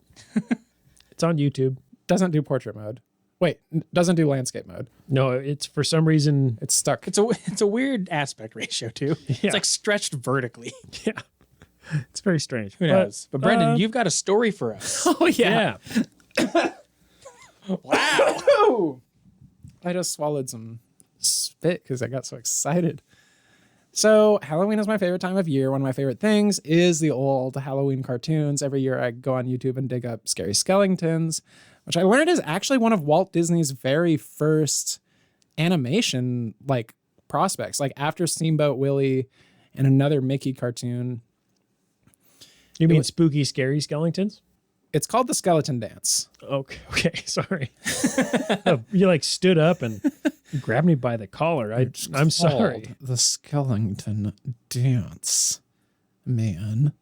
It's on YouTube. Doesn't do portrait mode. Wait, doesn't do landscape mode. No, it's for some reason. It's stuck. It's a weird aspect ratio too. Yeah. It's like stretched vertically. Yeah. It's very strange. Who knows? But Brendan, you've got a story for us. Oh, yeah. Wow. I just swallowed some spit because I got so excited. So Halloween is my favorite time of year. One of my favorite things is the old Halloween cartoons. Every year I go on YouTube and dig up Scary Skeletons, which I learned is actually one of Walt Disney's very first animation like prospects. Like after Steamboat Willie and another Mickey cartoon. You mean spooky, scary skeletons? It's called The Skeleton Dance. Okay, sorry. You like stood up and grabbed me by the collar. I'm sorry. The Skeleton Dance, man.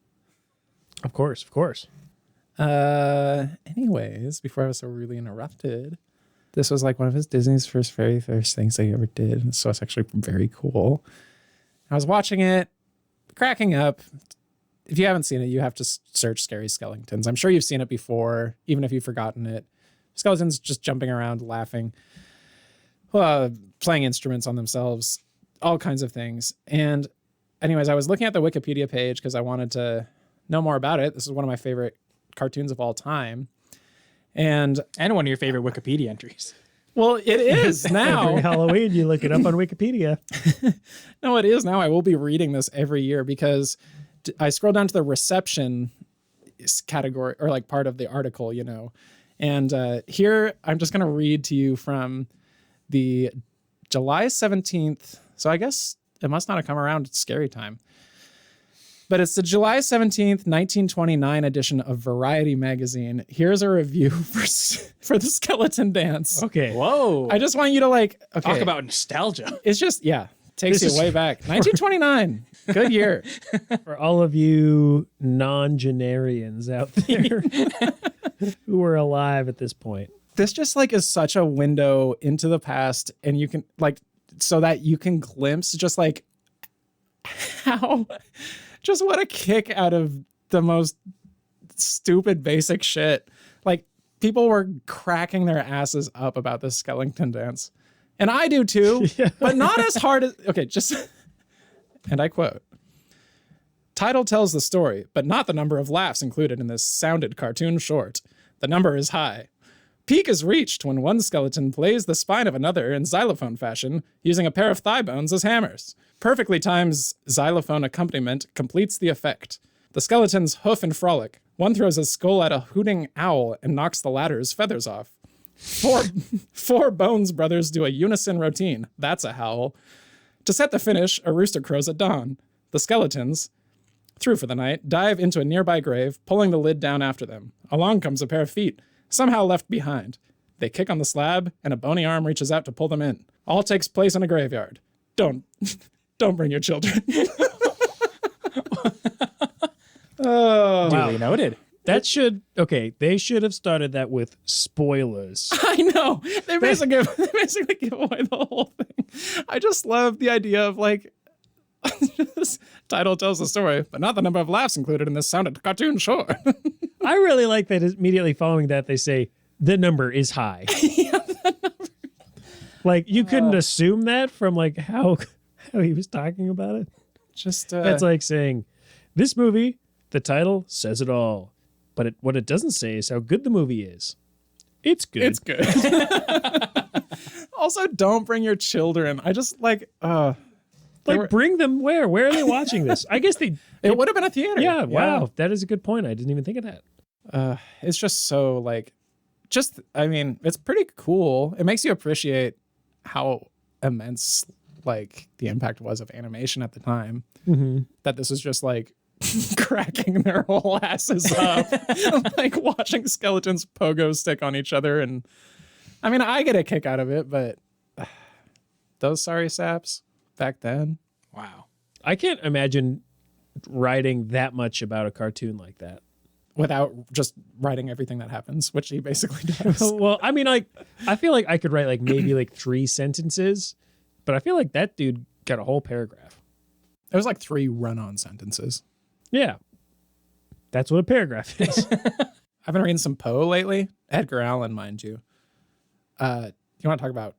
Of course. Anyways, before I was so rudely interrupted, this was like one of Disney's very first things they ever did. So it's actually very cool. I was watching it, cracking up. If you haven't seen it, you have to search Scary Skeletons. I'm sure you've seen it before, even if you've forgotten it. Skeletons just jumping around, laughing, playing instruments on themselves, all kinds of things. And anyways, I was looking at the Wikipedia page because I wanted to know more about it. This is one of my favorite cartoons of all time. And one of your favorite Wikipedia entries. Well, it is now. Every Halloween, you look it up on Wikipedia. No, it is now. I will be reading this every year because I scroll down to the reception category or like part of the article, you know. And here I'm just going to read to you from the July 17th. So I guess it must not have come around at scary time. But it's the July 17th, 1929 edition of Variety magazine. Here's a review for the Skeleton Dance. Okay. Whoa. I just want you to like, okay. Talk about nostalgia. It's just, yeah, takes you way back. 1929. Good year. For all of you non-genarians out there who are alive at this point. This just like is such a window into the past, and you can like, so that you can glimpse just like how, just what a kick out of the most stupid basic shit. Like people were cracking their asses up about this Skeleton Dance. And I do too, but not as hard as, okay, just, and I quote, title tells the story, but not the number of laughs included in this sounded cartoon short. The number is high. Peak is reached when one skeleton plays the spine of another in xylophone fashion, using a pair of thigh bones as hammers. Perfectly timed xylophone accompaniment completes the effect. The skeletons hoof and frolic. One throws his skull at a hooting owl and knocks the latter's feathers off. Four Bones brothers do a unison routine. That's a howl. To set the finish, a rooster crows at dawn. The skeletons, through for the night, dive into a nearby grave, pulling the lid down after them. Along comes a pair of feet, somehow left behind. They kick on the slab, and a bony arm reaches out to pull them in. All takes place in a graveyard. Don't bring your children. Oh, duly noted. They should have started that with spoilers. I know. They basically give away the whole thing. I just love the idea of like, this title tells the story, but not the number of laughs included in this sounded cartoon short. I really like that immediately following that they say the number is high. Like you couldn't assume that from like how he was talking about it. Just That's like saying this movie, the title says it all. But what it doesn't say is how good the movie is. It's good. It's good. Also, don't bring your children. I just like bring them where? Where are they watching this? I guess it would have been a theater. Yeah, wow. That is a good point. I didn't even think of that. It's just so like, I mean, it's pretty cool. It makes you appreciate how immense like the impact was of animation at the time. That this is just like cracking their whole asses up, like watching skeletons pogo stick on each other. And I mean, I get a kick out of it, but those sorry saps back then. Wow. I can't imagine writing that much about a cartoon like that. Without just writing everything that happens, which he basically does. Well, I mean, like, I feel like I could write like maybe like 3 sentences, but I feel like that dude got a whole paragraph. It was like 3 run-on sentences. Yeah. That's what a paragraph is. I've been reading some Poe lately. Edgar Allan, mind you. You want to talk about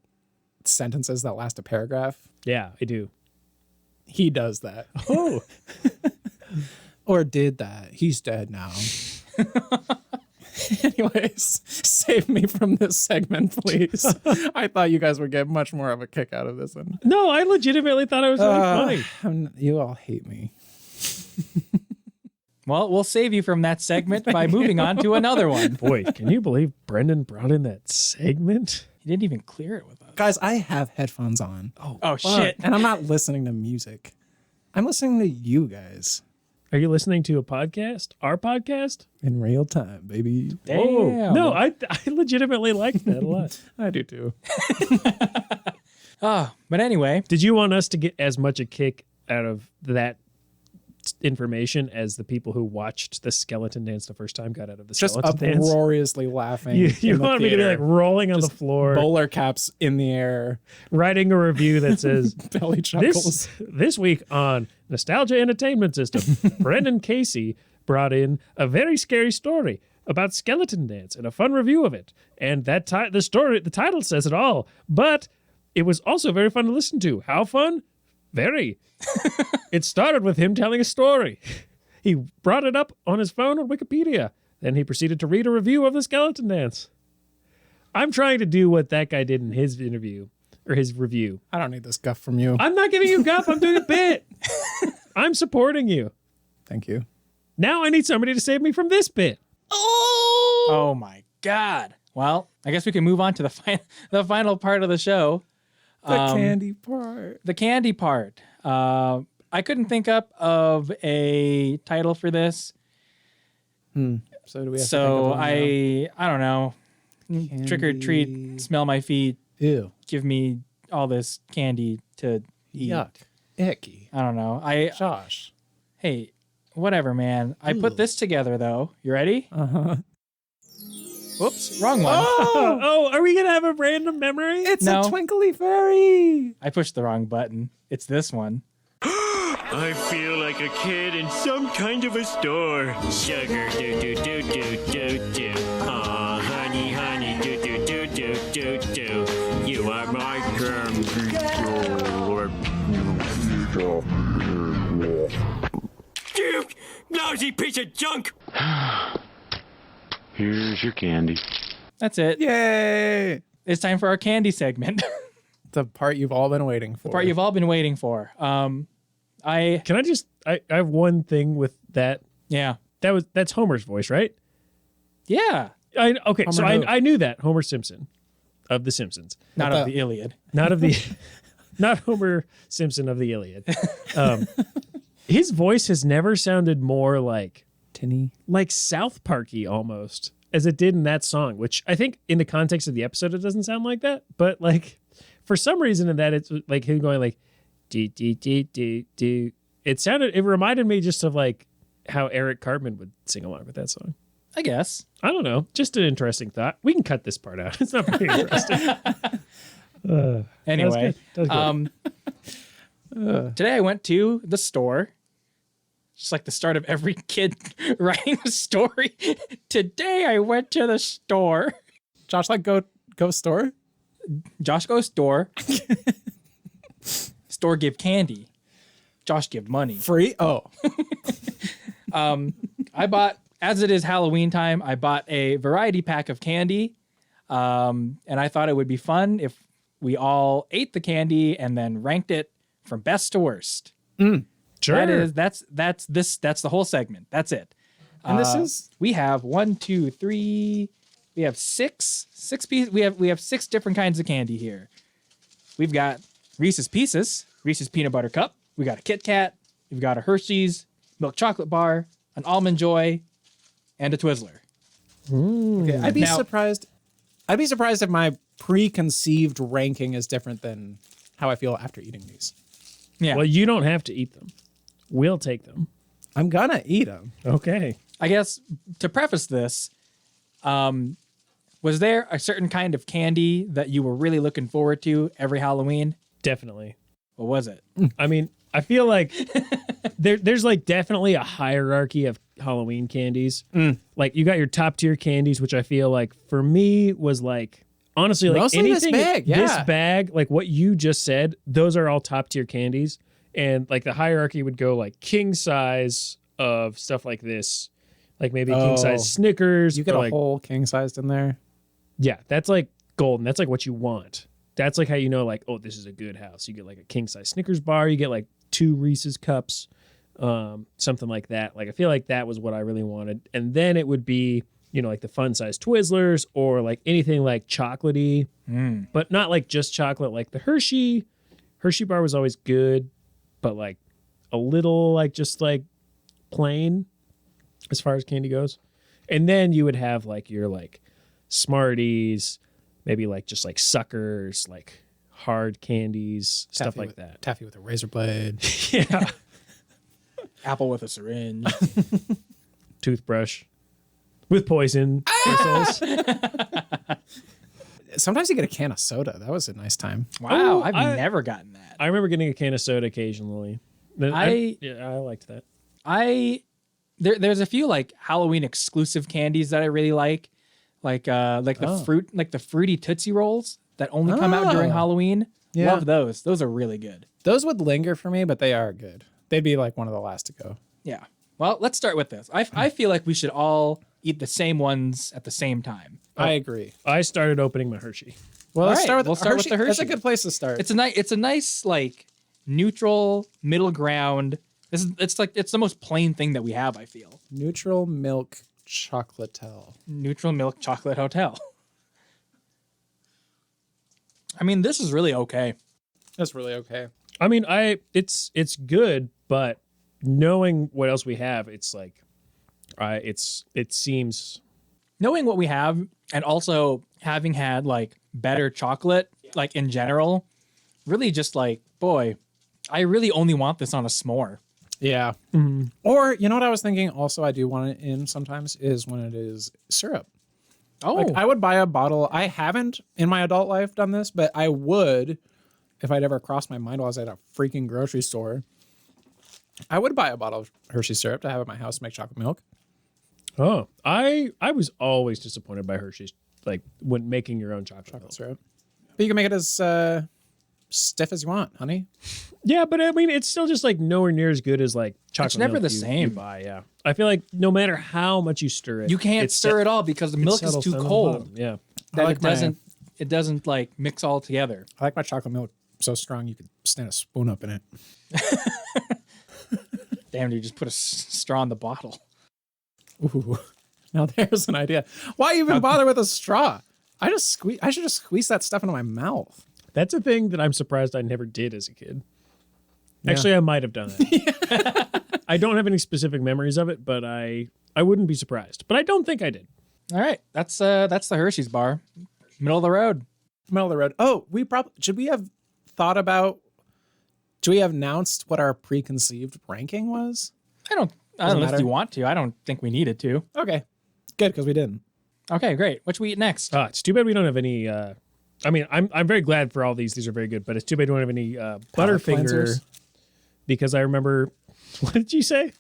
sentences that last a paragraph? Yeah, I do. He does that. Oh. Or did that. He's dead now. Anyways, save me from this segment, please. I thought you guys would get much more of a kick out of this one. No, I legitimately thought it was really funny. You all hate me. Well, we'll save you from that segment by moving on to another one. Boy, can you believe Brendan brought in that segment? He didn't even clear it with us. Guys, I have headphones on. Oh shit. And I'm not listening to music. I'm listening to you guys. Are you listening to a podcast? Our podcast? In real time, baby. Damn. No, I legitimately like that a lot. I do too. But anyway, Did you want us to get as much a kick out of that information as the people who watched the skeleton dance the first time got out of the Just skeleton dance? uproariously laughing. You in the want me to be like theater. rolling on the floor, Bowler caps in the air, writing a review that says, belly chuckles. this week on Nostalgia Entertainment System, Brendan Casey brought in a very scary story about skeleton dance and a fun review of it. And that the title says it all. But it was also very fun to listen to. How fun? Very. It started with him telling a story. He brought it up on his phone on Wikipedia. Then he proceeded to read a review of the skeleton dance. I'm trying to do what that guy did in his interview or his review. I don't need this guff from you. I'm not giving you guff. I'm doing a bit. I'm supporting you. Thank you. Now I need somebody to save me from this bit. oh my god. Well, I guess we can move on to the final part of the show. The candy part. The candy part. I couldn't think up of a title for this. So do we have to think So of one now? I don't know. Trick or Candy. treat, smell my feet, Ew. give me all this candy to eat. Yuck. Icky. I don't know. Josh. Hey, whatever, man. I put this together though. You ready? Uh-huh. Whoops, wrong one. Oh, are we going to have a random memory? It's No. a twinkly fairy. I pushed the wrong button. It's this one. I feel like a kid in some kind of a store. Sugar, do do do do do do. Aw, honey, honey, do do do do do do. You are my candy store. You lousy piece of junk! Here's your candy. That's it. Yay. It's time for our candy segment. The part you've all been waiting for. The part you've all been waiting for. Can I just, I have one thing with that. Yeah. That's Homer's voice, right? Yeah. Okay, so Homer who? I knew that. Homer Simpson of The Simpsons. Not What of the- the Iliad. Not of the, not Homer Simpson of the Iliad. His voice has never sounded more like Tinny. South Parky almost as it did in that song, which I think in the context of the episode, it doesn't sound like that. But like for some reason in that, it's like him going like, dee, dee, dee, dee, dee. It reminded me just of like how Eric Cartman would sing along with that song. I guess. I don't know. Just an interesting thought. We can cut this part out. It's not very interesting. Anyway, That was good. today I went to the store. Just like the start of every kid writing a story. Today I went to the store. Josh, like go store? Josh goes store. Store give candy. Josh give money. Free? Oh. I bought as it is Halloween time, I bought a variety pack of candy. And I thought it would be fun if we all ate the candy and then ranked it from best to worst. Sure. That's the whole segment. That's it. And this is We have 1, 2, 3. We have six pieces. We have 6 different kinds of candy here. We've got Reese's Pieces, Reese's Peanut Butter Cup. We got a Kitkat. We've got a Hershey's milk chocolate bar, an Almond Joy, and a Twizzler. okay. I'd be Now- surprised. I'd be surprised if my preconceived ranking is different than how I feel after eating these. Yeah. Well, you don't have to eat them. We'll take them. I'm gonna eat them. Okay. I guess to preface this, was there a certain kind of candy that you were really looking forward to every Halloween? Definitely. What was it? I mean, I feel like there's like definitely a hierarchy of Halloween candies. Like you got your top tier candies, which I feel like for me was like honestly like Mostly this anything bag, yeah. this bag, like what you just said, those are all top tier candies. And like the hierarchy would go like king size of stuff like this, like maybe king size Snickers. You get or a like, whole king sized in there. yeah, that's like golden. That's like what you want. That's like how you know, like, oh, this is a good house. You get like a king size Snickers bar. You get like 2 Reese's cups, something like that. Like I feel like that was what I really wanted. And then it would be, you know, like the fun size Twizzlers or like anything like chocolatey, but not like just chocolate. Like the Hershey bar was always good, but like a little like just like plain as far as candy goes. And then you would have like your like Smarties, maybe like just like suckers, like hard candies, stuff like that. Taffy with a razor blade. Yeah. Apple with a syringe. Toothbrush with poison bristles. Sometimes you get a can of soda. That was a nice time. Wow, Oh, I've never gotten that. I remember getting a can of soda occasionally. I liked that. There's a few like Halloween exclusive candies that I really like the fruity Tootsie Rolls that only come out during Halloween. Yeah. Love those. Those are really good. Those would linger for me, but they are good. They'd be like one of the last to go. Yeah. Well, let's start with this. I feel like we should all eat the same ones at the same time. I agree. I started opening my Hershey. Well, All right, we'll start with the That's a Hershey. good place to start. It's a nice like neutral middle ground. It's the most plain thing that we have, I feel. neutral milk chocolatel. Neutral milk chocolate hotel. I mean, this is really okay. That's really okay. I mean, it's good, but knowing what else we have, it's like, it seems. Knowing what we have and also having had like better chocolate, like in general, really just like, boy, I really only want this on a s'more. Yeah. Mm-hmm. Or, you know what I was thinking also I do want it in sometimes is when it is syrup. Oh, Like I would buy a bottle. I haven't in my adult life done this, but I would if I'd ever crossed my mind while I was at a freaking grocery store. I would buy a bottle of Hershey syrup to have at my house to make chocolate milk. Oh, I was always disappointed by Hershey's, like when making your own chocolate milk. Syrup. But you can make it as stiff as you want, honey. Yeah, but I mean, it's still just like nowhere near as good as like chocolate never milk the you same. buy, yeah. I feel like no matter how much you stir it, you can't stir it all because the milk is settles too down to the cold. bottom. Yeah. That like it doesn't like mix all together. I like my chocolate milk so strong you could stand a spoon up in it. Damn, you just put a straw in the bottle. Ooh. Now there's an idea. Why even bother with a straw? I should just squeeze that stuff into my mouth. That's a thing that I'm surprised I never did as a kid. Actually, I might have done that. I don't have any specific memories of it, but I wouldn't be surprised. But I don't think I did. All right, that's the Hershey's bar, middle of the road. Middle of the road. Oh, should we have announced what our preconceived ranking was? Unless matter. you want to. I don't think we needed to. Okay. Good, because we didn't. Okay, great. What should we eat next? It's too bad we don't have any. I mean, I'm very glad for all these. These are very good, but it's too bad we don't have any Butterfinger cleansers? because I remember. What did you say?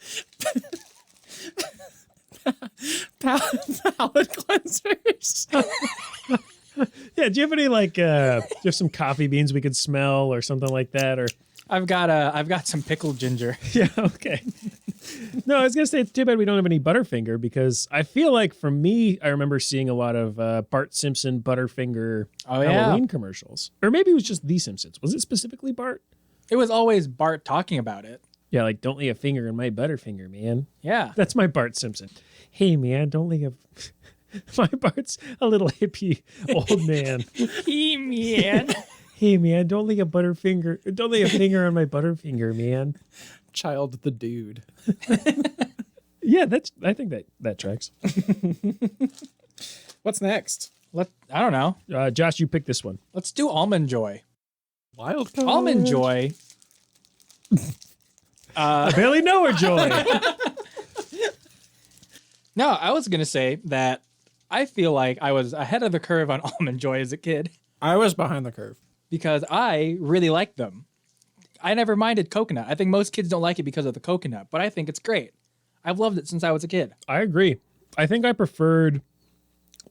Palate cleansers. Yeah, do you have any like? Do you have some coffee beans we could smell or something like that? Or I've got some pickled ginger. yeah, okay. No, I was gonna say it's too bad we don't have any Butterfinger because I feel like for me, I remember seeing a lot of Bart Simpson Butterfinger Halloween commercials, or maybe it was just The Simpsons. Was it specifically Bart? It was always Bart talking about it. Yeah, like don't lay a finger in my Butterfinger, man. Yeah. That's my Bart Simpson. Hey, man, don't lay a. My Bart's a little hippie old man. Hey, man. Hey, man, don't lay a Butterfinger. Don't lay a finger on my Butterfinger, man. Child the dude. Yeah, I think that tracks. What's next? I don't know. Josh, you pick this one. Let's do Almond Joy. Wild card. Almond Joy. I barely know her, Joy. No, I was going to say that I feel like I was ahead of the curve on Almond Joy as a kid I was behind the curve. because I really liked them. I never minded coconut. I think most kids don't like it because of the coconut, but I think it's great. I've loved it since I was a kid. I agree. I think I preferred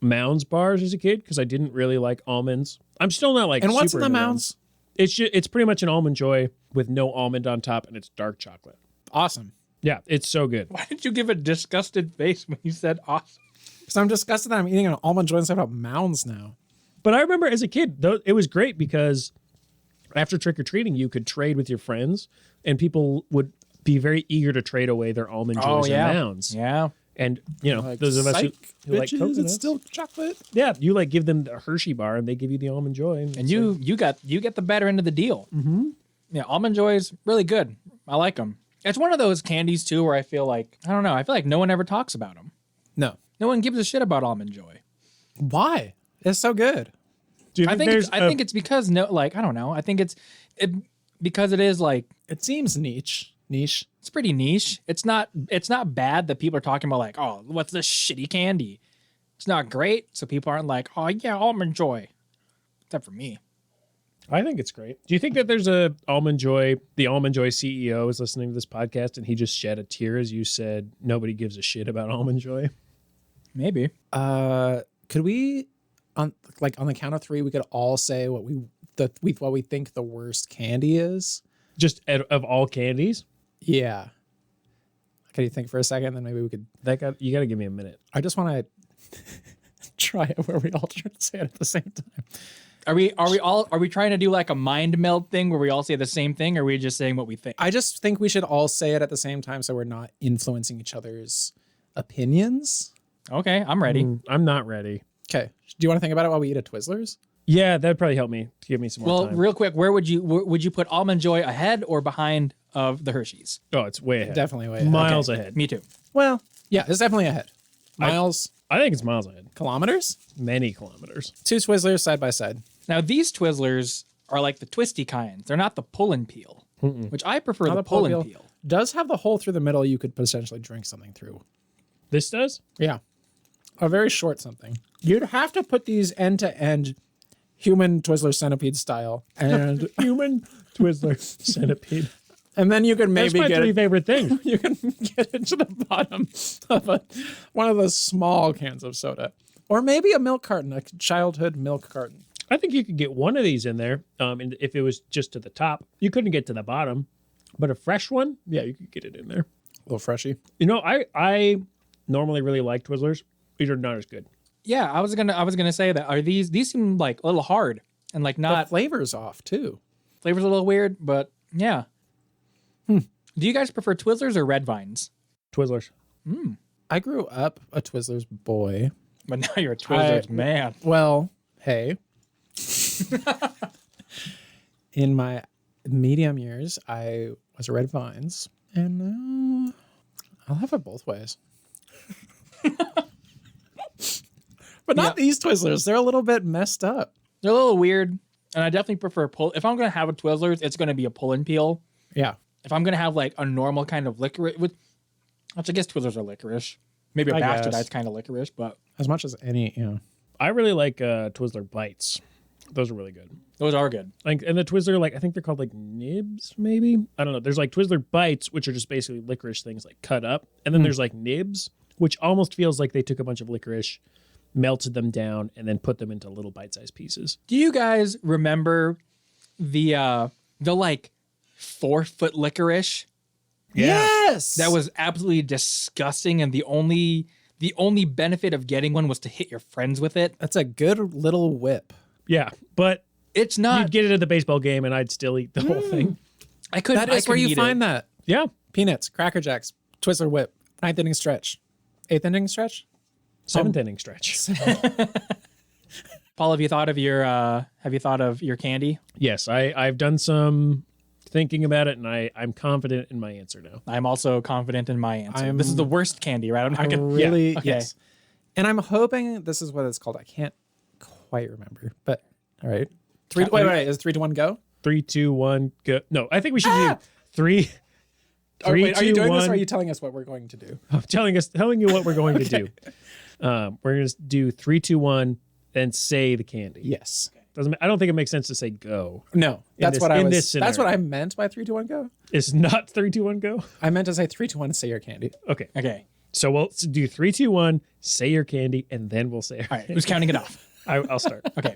Mounds bars as a kid because I didn't really like almonds. I'm still not like. And what's in super the into them. Mounds? It's pretty much an Almond Joy with no almond on top, and it's dark chocolate. Awesome. Yeah, it's so good. Why did you give a disgusted face when you said awesome? Because I'm disgusted that I'm eating an almond joy instead of Mounds now. But I remember as a kid, though, it was great because after trick or treating, you could trade with your friends, and people would be very eager to trade away their Almond Joys and Mounds. Yeah. And those of us who like coconuts, it's still chocolate. yeah, you like give them the Hershey bar, and they give you the Almond Joy, And you get the better end of the deal. Mm-hmm. Yeah, Almond Joy is really good. I like them. It's one of those candies too where I feel like no one ever talks about them. No. No one gives a shit about Almond Joy. Why? It's so good. Do you I think there's it's because I don't know. I think it's because it is like It seems niche. it's pretty niche. It's not bad that people are talking about like, oh, what's this shitty candy? It's not great, so people aren't like, oh yeah, Almond Joy. Except for me. I think it's great. Do you think that there's the Almond Joy CEO is listening to this podcast and he just shed a tear as you said nobody gives a shit about Almond Joy? Maybe. Could we on the count of three we could all say what we think the worst candy is? Just of all candies? Yeah. Can you think for a second? Then maybe we could. You got to give me a minute. I just want to try it where we all try to say it at the same time. Are we trying to do like a mind meld thing where we all say the same thing, or are we just saying what we think? I just think we should all say it at the same time so we're not influencing each other's opinions. Okay, I'm ready. I'm not ready. Okay. Do you want to think about it while we eat a Twizzlers? Yeah, that'd probably help me to give me some more Well, time. real quick, where would you put Almond Joy ahead or behind of the Hershey's? Oh, it's way ahead. Definitely way Miles okay. ahead. Me too. Well, yeah, it's definitely ahead. Miles, I think it's miles ahead. kilometers? Many kilometers. Two Twizzlers side by side. Now these Twizzlers are like the twisty kinds. They're not the pull and peel, which I prefer Now the pull and peel. does have the hole through the middle you could potentially drink something through. This does? Yeah. A very short something. You'd have to put these end to end human Twizzler centipede style. And Human Twizzler centipede. and then you could That's maybe my get three it, favorite things. you can get into the bottom of one of those small cans of soda. Or maybe a milk carton, a childhood milk carton. I think you could get one of these in there and if it was just to the top. You couldn't get to the bottom. But a fresh one, yeah, you could get it in there. A little freshy. You know, I normally really like Twizzlers. These are not as good. Yeah, I was gonna say that. Are these seem like a little hard and like The not flavor's off too. flavors a little weird, but yeah. Do you guys prefer Twizzlers or Red Vines? Twizzlers. I grew up a Twizzlers boy. But now you're a Twizzlers man. Well, hey. In my medium years, I was a Red Vines, and now I'll have it both ways. But not these Twizzlers. They're a little bit messed up. They're a little weird, and I definitely prefer pull. If I'm gonna have a Twizzlers, it's gonna be a pull and peel. Yeah. If I'm gonna have like a normal kind of licorice, which I guess Twizzlers are licorice, maybe a I bastardized guess. kind of licorice, but As much as any, I really like Twizzler Bites. Those are really good. those are good. Like, and the Twizzler, like I think they're called like nibs, maybe. I don't know. There's like Twizzler Bites, which are just basically licorice things like cut up, and then there's like nibs, which almost feels like they took a bunch of licorice, melted them down, and then put them into little bite-sized pieces. Do you guys remember the like 4-foot licorice? Yes. That was absolutely disgusting, and the only benefit of getting one was to hit your friends with it. That's a good little whip. Yeah, but It's not. you'd get it at the baseball game, and I'd still eat the whole thing. I couldn't. That is where you find that. Yeah, Peanuts, Cracker Jacks, Twizzler whip, 9th inning stretch, 8th inning stretch. 7th inning stretch. Paul, have you thought of your candy? Yes, I've done some thinking about it, and I'm confident in my answer now. I'm also confident in my answer. This is the worst candy, right? I'm not I gonna. really, Okay. yes. And I'm hoping this is what it's called. I can't quite remember, but all right. Wait, is 3, 2, 1, go? 3, 2, 1, go. No, I think we should do 3. Are you 2, doing 1. this or are you telling us what we're going to do? I'm telling you what we're going to do. We're going to do 3, 2, 1, then say the candy. Yes. I don't think it makes sense to say go. No, that's this- what I in was. this That's what scenario. I meant by 3, 2, 1, go. It's not 3, 2, 1, go. I meant to say 3, 2, 1 and say your candy. Okay. Okay. So we'll do 3, 2, 1, say your candy, and then we'll say our All right. Who's counting it off? I'll start. Okay.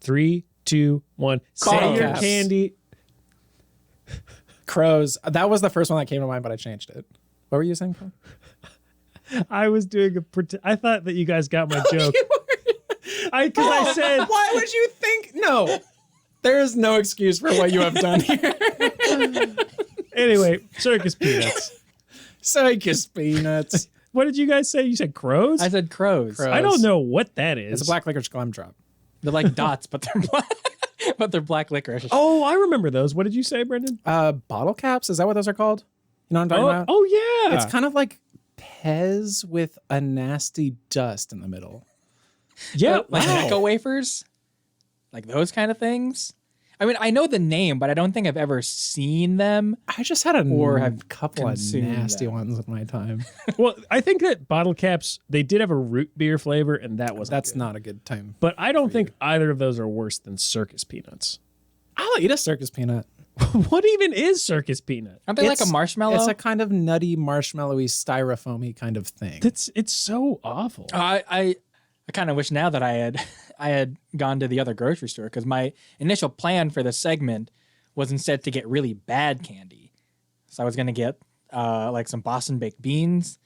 3, 2, 1, say Bottle your caps. candy. Crows. That was the first one that came to mind, but I changed it. What were you saying, Paul? I was doing I thought that you guys got my joke. Because I said Why would you think? No. There is no excuse for what you have done here. anyway, Circus Peanuts. Circus Peanuts. What did you guys say? You said crows? I said crows. Crows. I don't know what that is. It's a black licorice gum drop. They're like dots, but they're black. But they're black licorice. Oh, I remember those. What did you say, Brendan? Bottle caps. Is that what those are called? You know what I'm talking about? Oh yeah. It's kind of like Pez with a nasty dust in the middle. yeah. Like wow. Necco wafers, like those kind of things. I mean, I know the name, but I don't think I've ever seen them. I just had Or a have couple of consumed nasty them. ones in my time. Well, I think that bottle caps, they did have a root beer flavor, and that wasn't That's good. not a good time. But I don't think either of those are worse than Circus Peanuts. I'll eat a circus peanut. What even is Circus Peanut? Aren't they like a marshmallow? It's a kind of nutty, marshmallowy, styrofoamy kind of thing. It's so awful. I kind of wish now that I had gone to the other grocery store, because my initial plan for this segment was instead to get really bad candy. So I was gonna get like some Boston baked beans,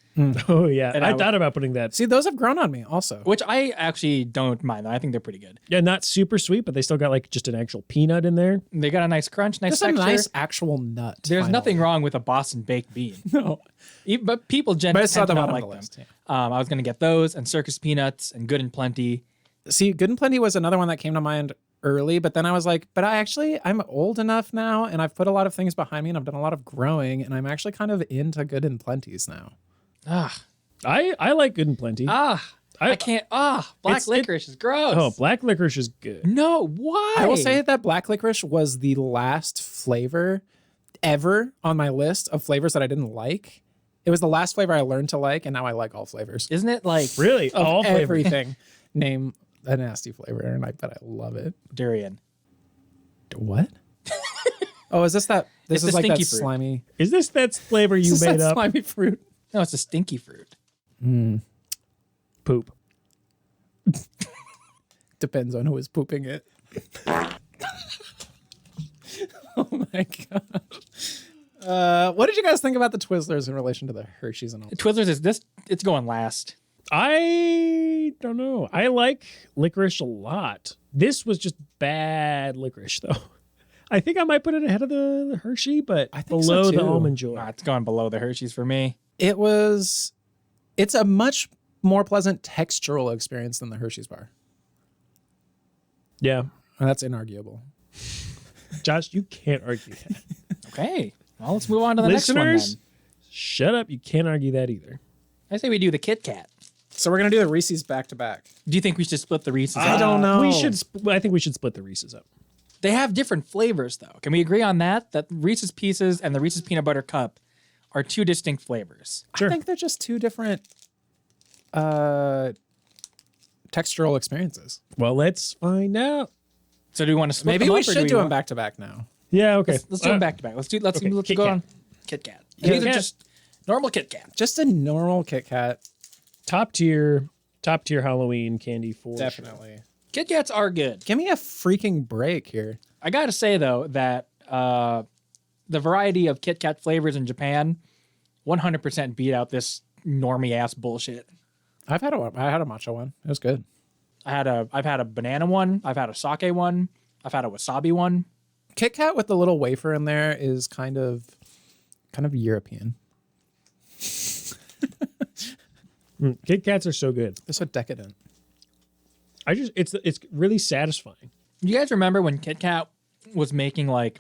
Oh yeah, And I I thought about putting that. See, those have grown on me also. which I actually don't mind. I think they're pretty good. Yeah, not super sweet, but they still got like just an actual peanut in there. They got a nice crunch, nice Just a texture. nice actual nut. There's finally. nothing wrong with a Boston baked bean. No. But people But tend it's not to the not bottom like of the them. list. Yeah. I was gonna get those and Circus Peanuts and Good and Plenty. See, Good and Plenty was another one that came to mind early, but then I was like, but I'm old enough now and I've put a lot of things behind me and I've done a lot of growing and I'm actually kind of into Good and Plenties now. Ah, I like Good and Plenty. I can't. Black It's- licorice is gross. Oh, black licorice is good. No, why? I will say that black licorice was the last flavor ever on my list of flavors that I didn't like. It was the last flavor I learned to like, and now I like all flavors. Isn't it like Really, Of all flavors. everything. Name a nasty flavor, and I bet I love it. durian? What? Oh, is this that? This It's is the like that stinky fruit. slimy. Is this that flavor you Is this made that up? slimy fruit? No, it's a stinky fruit. Poop. Depends on who is pooping it. Oh my god. What did you guys think about the Twizzlers in relation to the Hershey's and all? Twizzlers is this. It's going last. I don't know. I like licorice a lot. This was just bad licorice, though. I think I might put it ahead of the Hershey, but I think so, below the too. Almond Joy. It's going below the Hershey's for me. It's a much more pleasant textural experience than the Hershey's bar. Yeah. And that's inarguable. Josh, you can't argue that. Okay. Well, let's move on to the next one Listeners, then. shut up. You can't argue that either. I say we do the Kit Kat. So we're gonna do the Reese's back to back. Do you think we should split the Reese's? I up? don't know. We should. I think we should split the Reese's up. They have different flavors, though. Can we agree on that? That Reese's Pieces and the Reese's Peanut Butter Cup are two distinct flavors. Sure. I think they're just two different textural experiences. Well, let's find out. So do we want to split Maybe them we up, or should do we them want- back to back now. Yeah. Okay. Let's do them back to back. Let's okay, Kit go Kat. on Kit Kat. Kit These are Kat. just normal Kit Kat. Just a normal Kit Kat. Top tier Halloween candy for sure. Definitely. Kit Kats are good. Give me a freaking break here. I gotta say though that the variety of Kit Kat flavors in Japan 100% beat out this normie ass bullshit. I've had a matcha one. It was good. I've had a banana one. I've had a sake one. I've had a wasabi one. KitKat with the little wafer in there is kind of European. Kit Kats are so good. They're so decadent. It's really satisfying. You guys remember when KitKat was making like,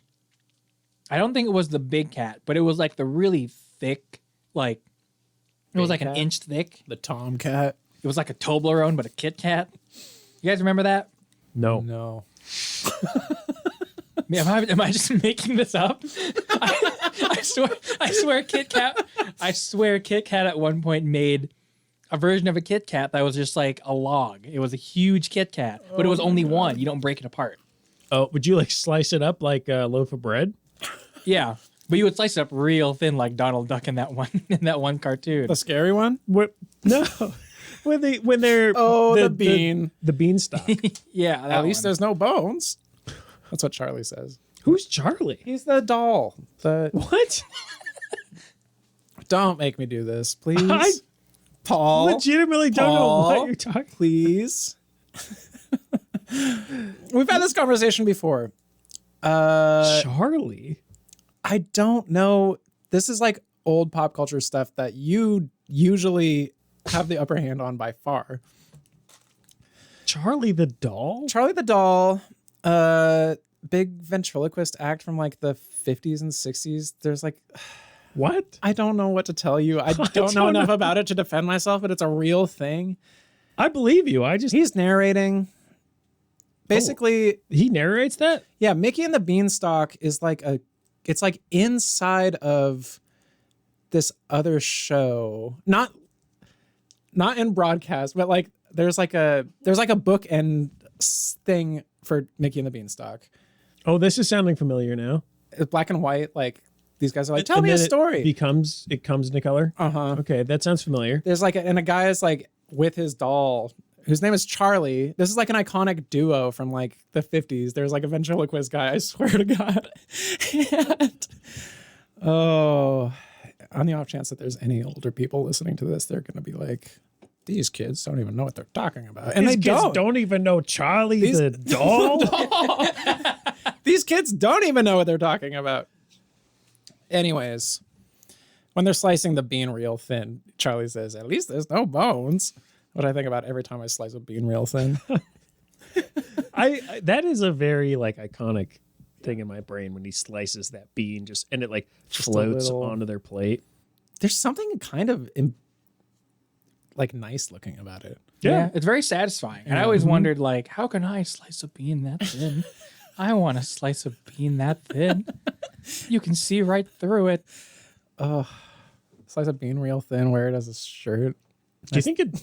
I don't think it was the big cat, but it was like the really thick, like it was like an inch thick. The Tomcat. It was like a Toblerone, but a KitKat. You guys remember that? No. Am I just making this up? I swear KitKat at one point made a version of a KitKat that was just like a log. It was a huge KitKat, but it was only one. You don't break it apart. Oh, would you like slice it up like a loaf of bread? Yeah, but you would slice it up real thin like Donald Duck in that one cartoon. The scary one? What? No. when they're the bean. the beanstalk. Yeah, At least there's no bones. That's what Charlie says. Who's Charlie? He's the doll. What? Don't make me do this, please. I Paul. legitimately don't know what you're talking. Please. We've had this conversation before. Charlie. I don't know. This is like old pop culture stuff that you usually have the upper hand on by far. Charlie the doll? Charlie the doll, big ventriloquist act from like the 50s and 60s. There's like, What? I don't know what to tell you. I don't know enough about it to defend myself, but it's a real thing. I believe you. He's narrating. Basically, He narrates that? yeah, Mickey and the Beanstalk is like it's like inside of this other show. Not in broadcast, but like there's like a bookend thing for Mickey and the Beanstalk. Oh, this is sounding familiar now. It's black and white. Like these guys are like, tell And me a then story. It comes into color. Uh-huh. Okay, that sounds familiar. There's like and a guy is like with his doll whose name is Charlie. This is like an iconic duo from like the 50s. There's like a ventriloquist guy, I swear to God. And, on the off chance that there's any older people listening to this, they're going to be like, these kids don't even know what they're talking about. And These they kids don't even know Charlie the doll. These kids don't even know what they're talking about. Anyways, when they're slicing the bean real thin, Charlie says, at least there's no bones. What I think about every time I slice a bean real thin. I that is a very like iconic thing in my brain when he slices that bean and it like floats onto their plate. There's something kind of like nice looking about it. Yeah, it's very satisfying. And I always wondered, like, how can I slice a bean that thin? I want to slice a bean that thin. You can see right through it. Slice a bean real thin, wear it as a shirt. Do you think it?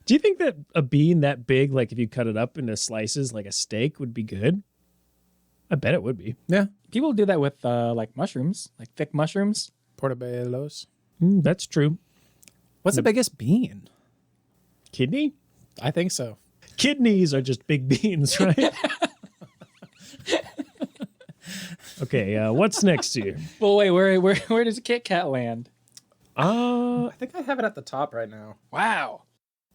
Do you think that a bean that big, like if you cut it up into slices like a steak, would be good? I bet it would be. Yeah. People do that with like mushrooms, like thick mushrooms. Portobellos. That's true. What's the biggest bean? Kidney? I think so. Kidneys are just big beans, right? Okay, what's next here? Well, wait, where does a Kit Kat land? I think I have it at the top right now. Wow.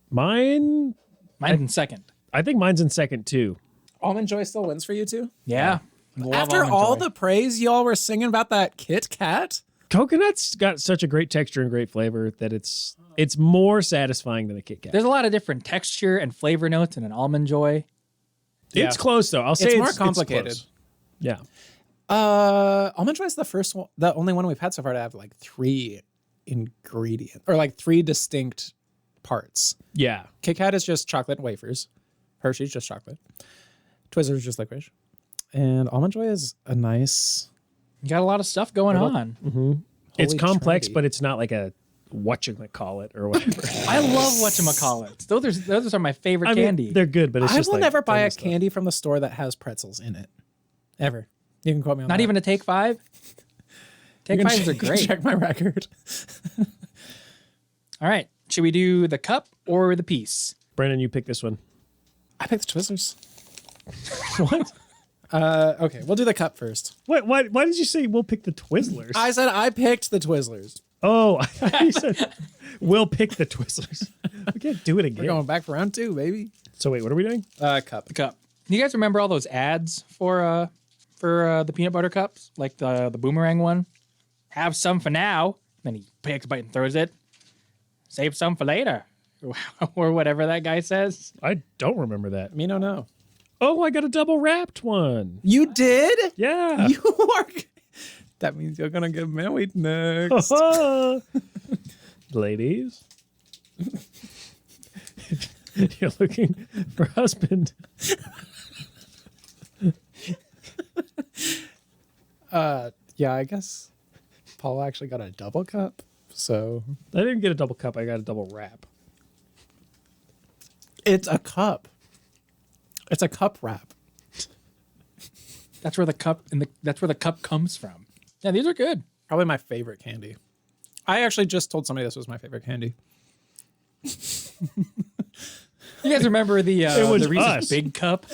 Mine. Mine's in second. I think mine's in second too. Almond Joy still wins for you two? Yeah. Love After Almond all Joy. the praise y'all were singing about that Kit Kat? Coconut's got such a great texture and great flavor that it's more satisfying than a Kit Kat. There's a lot of different texture and flavor notes in an Almond Joy. It's close though. I'll say It's more complicated. close. Yeah. Almond Joy is the only one we've had so far to have like 3 ingredients or like 3 distinct parts. Yeah. Kit Kat is just chocolate wafers. Hershey's just chocolate. Twizzlers just licorice. And Almond Joy is a nice. You got a lot of stuff going on. It's Holy complex, Trinity. but it's not like a whatchamacallit or whatever. I love whatchamacallits. Those are my favorite candy. They're good, but it's I just will like never buy a tiny stuff. candy from the store that has pretzels in it. Ever. You can quote me on Not that. even a Take 5? Take You can 5s are check- great. Check my record. All right. Should we do the cup or the piece? Brandon, you pick this one. I picked Twizzlers. What? Okay, we'll do the cup first. Why did you say we'll pick the Twizzlers? I said I picked the Twizzlers. Oh, I thought you said we'll pick the Twizzlers. We can't do it We're again. going back for round 2, baby. So wait, what are we doing? Cup. The cup. You guys remember all those ads for the peanut butter cups, like the boomerang one? Have some for now. Then he takes a bite and throws it. Save some for later, or whatever that guy says. I don't remember that. Me no. Oh, I got a double wrapped one. You did? Yeah. You are. That means you're gonna get married next. Ladies, you're looking for a husband. Yeah, I guess Paul actually got a double cup. So I didn't get a double cup. I got a double wrap. it's a cup. It's a cup wrap. That's where the cup comes from. Yeah, these are good. Probably my favorite candy. I actually just told somebody this was my favorite candy. You guys remember the was Reese's us. Big Cup?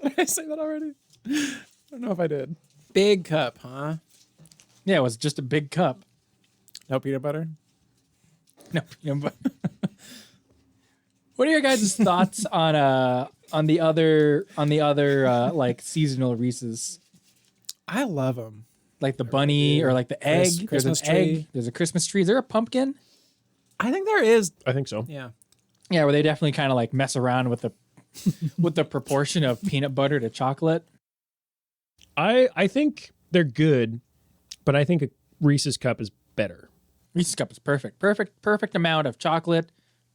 Did I say that already? I don't know if I did. Big cup, huh? Yeah, it was just a big cup. No peanut butter? No peanut butter. What are your guys' thoughts on the other like seasonal Reese's, I love them. like the bunny or like the egg? Christmas There's an egg. tree. There's a Christmas tree. Is there a pumpkin? I think there is. I think so. Yeah. Yeah, where they definitely kind of like mess around with the with the proportion of peanut butter to chocolate. I think they're good, but I think a Reese's cup is better. Reese's cup is perfect. Perfect amount of chocolate,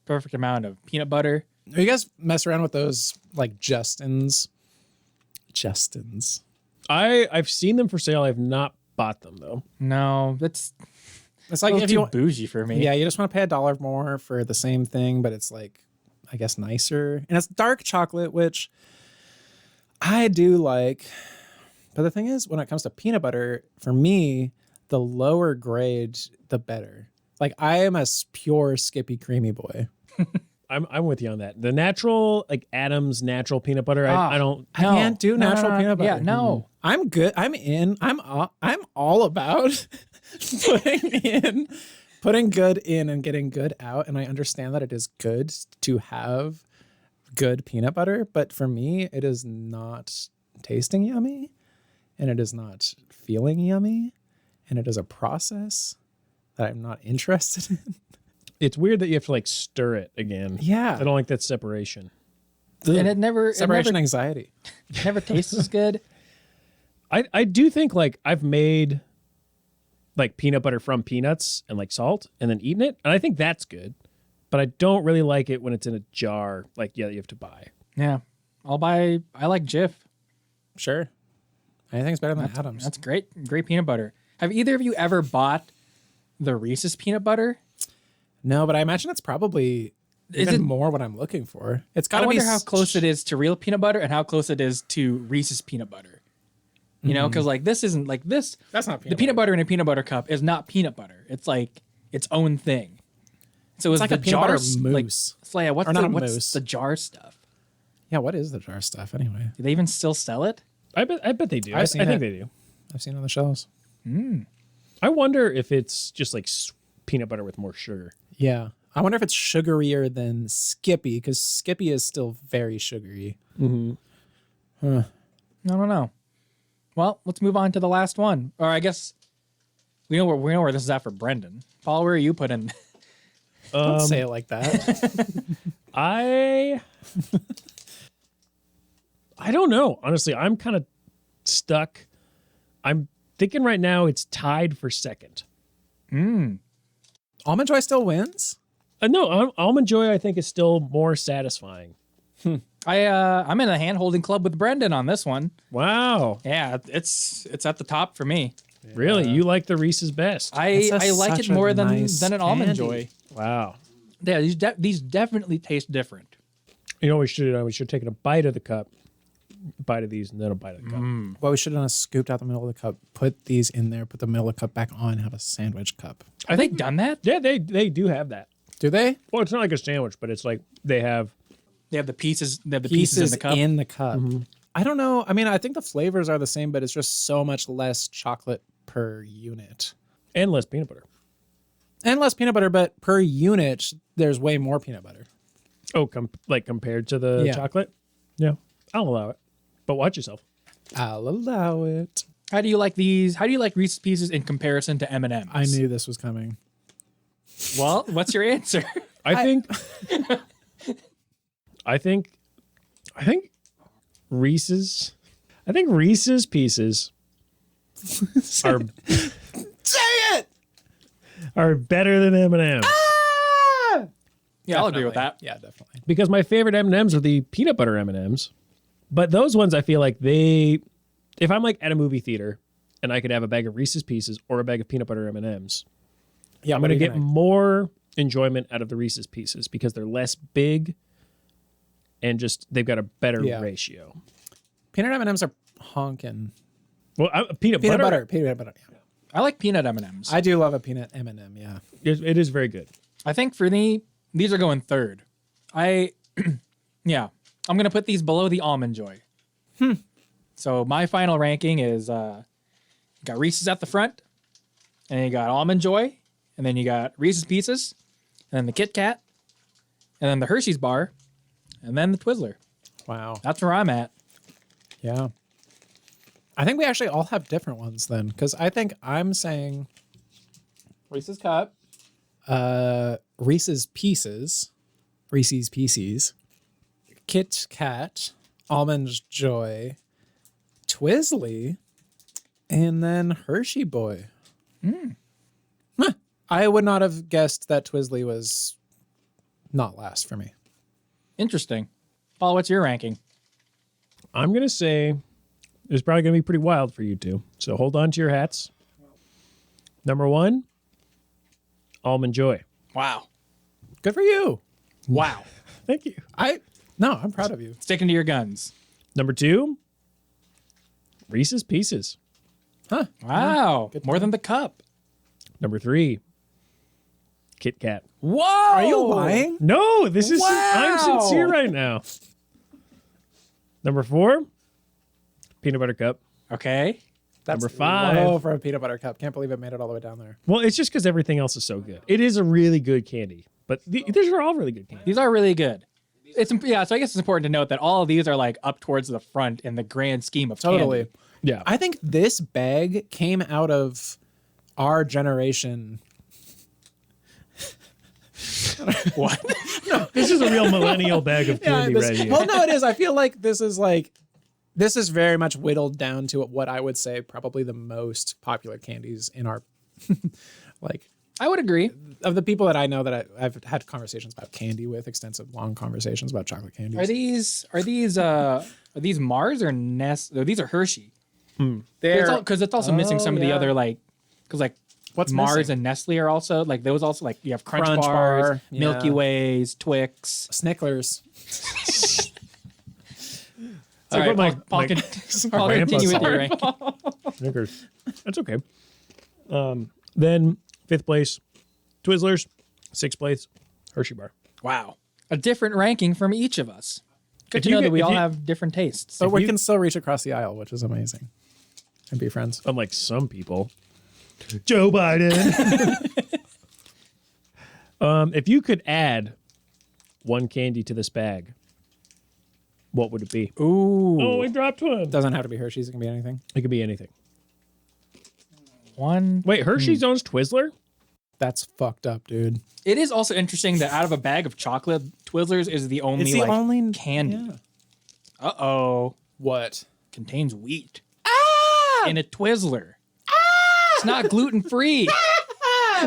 perfect amount of peanut butter. You guys mess around with those like Justins? Justins. I've seen them for sale. I've not bought them though. No, that's It's a like little if too you bougie for me. Yeah, you just want to pay $1 more for the same thing, but it's like, I guess, nicer. And it's dark chocolate, which I do like. But the thing is, when it comes to peanut butter, for me, the lower grade, the better. Like, I am a pure Skippy Creamy boy. I'm with you on that. The natural, like Adam's natural peanut butter, I don't. I can't do natural peanut butter. Yeah, no. I'm good. I'm in. I'm all about putting good in and getting good out. And I understand that it is good to have good peanut butter, but for me, it is not tasting yummy, and it is not feeling yummy, and it is a process that I'm not interested in. It's weird that you have to like stir it again. Yeah. I don't like that separation. And it never Separation anxiety. never tastes as good. I do think like I've made like peanut butter from peanuts and like salt and then eaten it, and I think that's good. But I don't really like it when it's in a jar, like you have to buy. Yeah. I like Jif. Sure. Anything's better than Adams. That's great peanut butter. Have either of you ever bought the Reese's peanut butter? No, but I imagine it's probably even more what I'm looking for. It's got I to be wonder how close it is to real peanut butter and how close it is to Reese's peanut butter. You know, because like this isn't like this. That's not the peanut butter in a peanut butter cup is not peanut butter. It's like its own thing. So it's like the a peanut butter jars, like, mousse. it's like, what's Or not a what's mousse. the jar stuff? Yeah, what is the jar stuff anyway? Do they even still sell it? I bet they do. I I've seen think it. they do. I've seen it on the shelves. I wonder if it's just like peanut butter with more sugar. Yeah. I wonder if it's sugarier than Skippy, because Skippy is still very sugary. I don't know. Well, let's move on to the last one. Or I guess we know where this is at for Brendan. Paul, where are you putting? Don't say it like that. I don't know. Honestly, I'm kind of stuck. I'm thinking right now it's tied for second. Almond Joy still wins? No, Almond Joy I think is still more satisfying. I'm in a hand-holding club with Brendan on this one. Wow. Yeah, it's at the top for me. Really? You like the Reese's best? I like such it a more nice than an Almond candy. Joy. Wow. Yeah, these definitely taste different. You know, we should have taken a bite of the cup bite of these and then a bite of the cup. Well, we should have scooped out the middle of the cup, put these in there, put the middle of the cup back on, have a sandwich cup. Have they done that? Yeah, they do have that. Do they? Well, it's not like a sandwich, but it's like they have. They have the pieces. They have the pieces in the cup. I don't know. I mean, I think the flavors are the same, but it's just so much less chocolate per unit. And less peanut butter. And less peanut butter, but per unit, there's way more peanut butter. Oh, compared to the chocolate? Yeah, I'll allow it. But watch yourself. I'll allow it. How do you like these? How do you like Reese's Pieces in comparison to M&M's? I knew this was coming. Well, what's your answer? I think Reese's. I think Reese's Pieces are are better than M&M's. Yeah, I'll agree with that. Yeah, definitely. Because my favorite M&Ms are the peanut butter M&Ms. But those ones I feel like if I'm like at a movie theater and I could have a bag of Reese's Pieces or a bag of peanut butter M&Ms, Yeah, I'm going to get more enjoyment out of the Reese's Pieces because they're less big and just they've got a better ratio. Peanut M&Ms are honking. Well, peanut butter. Peanut butter. Yeah. I like peanut M&Ms. I do love a peanut M&M. Yeah. It is very good. I think for me, these are going third. I'm going to put these below the Almond Joy. So my final ranking is you got Reese's at the front, and you got Almond Joy, and then you got Reese's Pieces, and then the Kitkat, and then the Hershey's bar, and then the Twizzler. Wow. That's where I'm at. Yeah. I think we actually all have different ones then, because I think I'm saying Reese's Cup, Reese's Pieces, Kit Kat, Almond Joy, Twizzly, and then Hershey Boy. Huh. I would not have guessed that Twizzly was not last for me. Interesting. Paul, what's your ranking? I'm going to say it's probably going to be pretty wild for you two. So hold on to your hats. Number 1, Almond Joy. Wow. Good for you. Wow. Thank you. I'm proud of you. Sticking to your guns. Number 2, Reese's Pieces. Huh. Wow. More than the cup. Number 3, Kit Kat. Whoa. Are you lying? No, this is I'm Wow. sincere right now. Number 4, peanut butter cup. Okay. That's Number 5. low for a peanut butter cup. Can't believe it made it all the way down there. Well, it's just because everything else is so good. It is a really good candy, but these are all really good candy. These are really good. So I guess it's important to note that all of these are like up towards the front in the grand scheme of Totally. candy. Yeah. I think this bag came out of our generation. What? This is a real millennial bag of candy this- right here. Well, no, it is. I feel like this is very much whittled down to what I would say probably the most popular candies in our like I would agree. of the people that I know that I've had conversations about candy with, extensive long conversations about chocolate candies. Are these Mars or Nest? No, these are Hershey. They're Because it's also missing some of the other because What's Mars missing? and Nestle are also like those also like you have Crunch Crunch bars, Bar, yeah. Milky Ways, Twix. Snicklers. All right, my- Paul, my- Paul, my continue with grandpa's your ranking. Snickers. That's okay. Then 5th place, Twizzlers. 6th place, Hershey bar. Wow, a different ranking from each of us. Good If to you know that get- we if all you- have different tastes. But we can still reach across the aisle, which is amazing. And be friends. Unlike some people. Joe Biden. If you could add one candy to this bag, what would it be? Ooh, Oh, we dropped one. Doesn't have to be Hershey's. It can be anything. It could be anything. one. Wait, Hershey's owns Twizzler? That's fucked up, dude. It is also interesting that out of a bag of chocolate, Twizzlers is the only It's the like only candy. yeah. Uh-oh. What? Contains wheat. In a Twizzler. It's not gluten-free.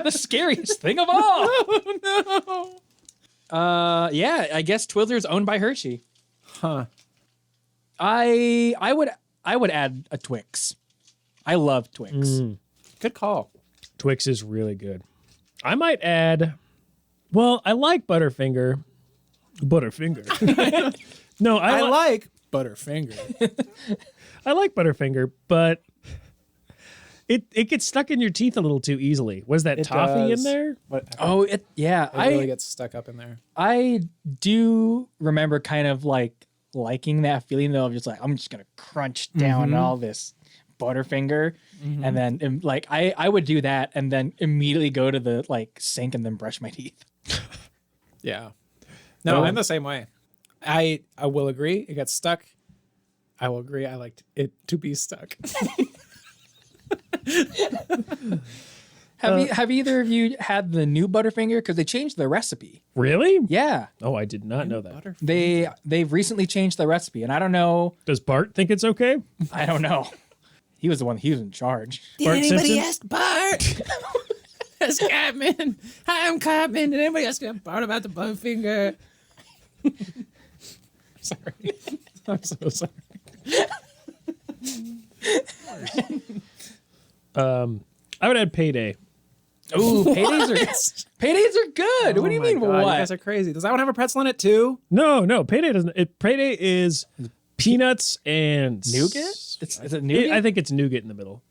The scariest thing of all. Oh no. Yeah, I guess Twizzler's owned by Hershey. Huh. I would add a Twix. I love Twix. Good call. Twix is really good. I might add, well, I like Butterfinger. No, I like Butterfinger. I like Butterfinger, but it gets stuck in your teeth a little too easily. Was that It toffee does. in there? Oh, yeah. It really gets stuck up in there. I do remember kind of like liking that feeling though of just like I'm just gonna crunch down all this Butterfinger, and then like I would do that and then immediately go to the like sink and then brush my teeth. Yeah. No, I'm the same way. I will agree. It gets stuck. I will agree. I liked it to be stuck. Have either of you had the new Butterfinger? Because they changed the recipe. Really? Yeah, Oh, I did not know that. they've recently changed the recipe, and I don't know. Does Bart think it's okay? I don't know. He was in charge. Bart Simpson? ask Bart? That's Cartman. Hi, I'm Cartman. Did anybody ask Bart about the Butterfinger? Sorry. I'm so sorry. I would add Payday. Ooh, paydays are good. What do you Oh my mean? God, What? You guys are crazy. Does that one have a pretzel in it too? No, Payday doesn't. Payday is peanuts and Nougat? Is it nougat? I think it's nougat in the middle.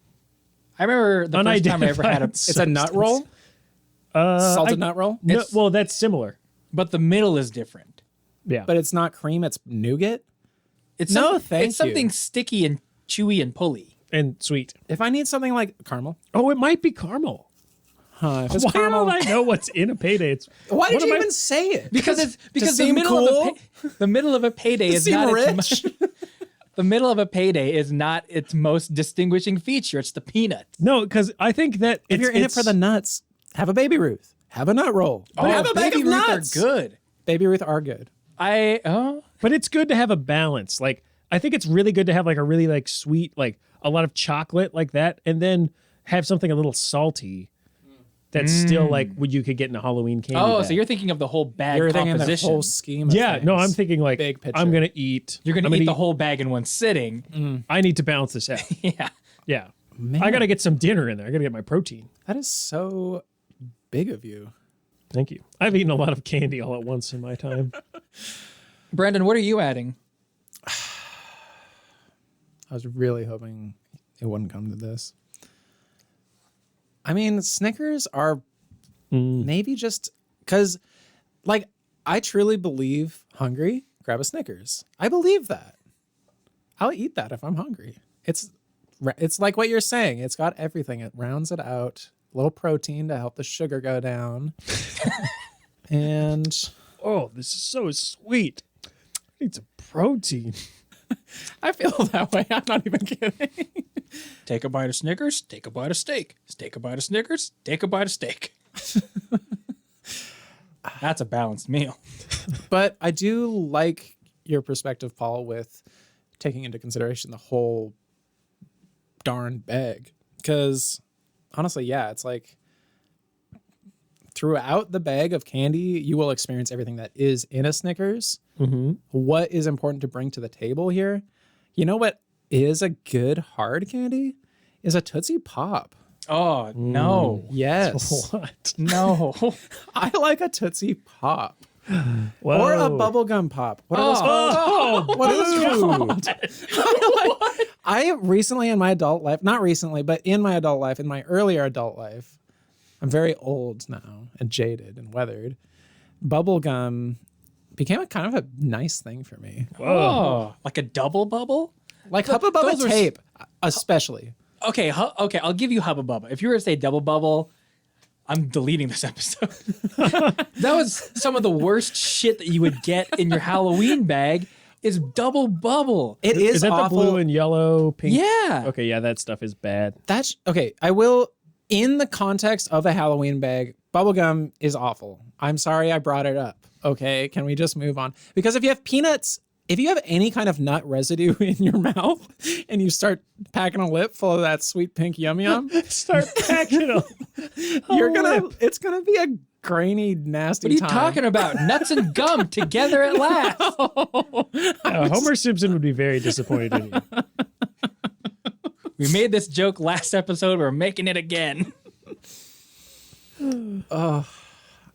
I remember the first time I ever had a. Unidentified It's a nut roll. Salted nut roll. No, well, that's similar. But the middle is different. Yeah, But it's not cream. It's nougat. It's No, some- thank It's something you. sticky and chewy and pulley. and sweet. If I need something like caramel, Oh, it might be caramel. if it's Why caramel, don't I know what's in a Payday? It's why did what you am I- even say it? Because the seem middle cool? of the middle of a payday To is seem not rich? the middle of a payday is not its most distinguishing feature. It's the peanuts. No, because I think that If you're in it for the nuts, have a Baby Ruth. Have a nut roll. But have a bag Baby of Ruth nuts. are good. Baby Ruth are good. But it's good to have a balance. Like I think it's really good to have like a really like sweet, like a lot of chocolate like that, and then have something a little salty. That's still like what you could get in a Halloween candy. Oh, bag. so you're thinking of the whole bag You're thinking the composition. whole scheme. Of yeah. No, things. I'm thinking like Big picture. I'm gonna eat. You're I'm gonna eat the whole bag in one sitting. I need to balance this out. Yeah. Yeah. Man. I gotta get some dinner in there. I gotta get my protein. That is so big of you. Thank you. I've eaten a lot of candy all at once in my time. Brendan, what are you adding? I was really hoping it wouldn't come to this. I mean, Snickers are maybe just because, like, I truly believe hungry, grab a Snickers. I believe that. I'll eat that if I'm hungry. It's like what you're saying. It's got everything. It rounds it out. A little protein to help the sugar go down. And Oh, this is so sweet. I need some protein. I feel that way. I'm not even kidding. Take a bite of Snickers, take a bite of steak. Take a bite of Snickers, take a bite of steak. That's a balanced meal. But I do like your perspective, Paul, with taking into consideration the whole darn bag. Because honestly, yeah, it's like throughout the bag of candy, you will experience everything that is in a Snickers. Mm-hmm. What is important to bring to the table here? You know what is a good hard candy? Is a Tootsie Pop. Oh, no. Yes. What? No. I like a Tootsie Pop. Whoa. Or a bubblegum pop. What are those called? Oh, What are those called? I recently in my adult life, not recently, but in my adult life, in my earlier adult life, I'm very old now and jaded and weathered. Bubblegum became a kind of a nice thing for me. Oh, like a double bubble? Like Hubba Bubba those are tape, especially. Okay, okay, I'll give you Hubba Bubba. If you were to say double bubble, I'm deleting this episode. That was some of the worst shit that you would get in your Halloween bag is double bubble. It is Is that awful. the blue and yellow, pink? Yeah. Okay, yeah, that stuff is bad. That's okay. I will, in the context of a Halloween bag, bubblegum is awful. I'm sorry I brought it up. Okay, can we just move on? Because if you have peanuts, if you have any kind of nut residue in your mouth and you start packing a lip full of that sweet pink yum yum, Start packing them. it's gonna be a grainy, nasty What are you time. talking about? Nuts and gum together at last. Homer Simpson would be very disappointed in you. We made this joke last episode. We're making it again. I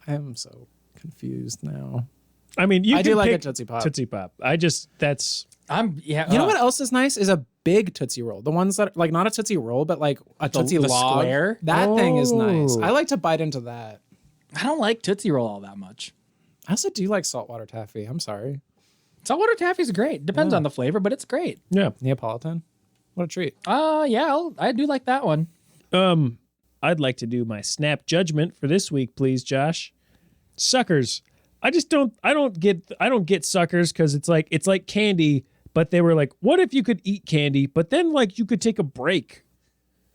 am so confused now. I mean, you I can do like pick a Tootsie Pop. Tootsie Pop. I just You know what else is nice is a big Tootsie Roll. The ones that like not a Tootsie Roll, but like a Tootsie the Log. square? That thing is nice. Oh. I like to bite into that. I don't like Tootsie Roll all that much. I also do like saltwater taffy. I'm sorry. Saltwater taffy is great. Depends on the flavor, but it's great. Yeah. Neapolitan. What a treat. Yeah, I do like that one. I'd like to do my snap judgment for this week, please, Josh. Suckers. I don't get suckers because it's like candy, but they were like, what if you could eat candy, but then like you could take a break?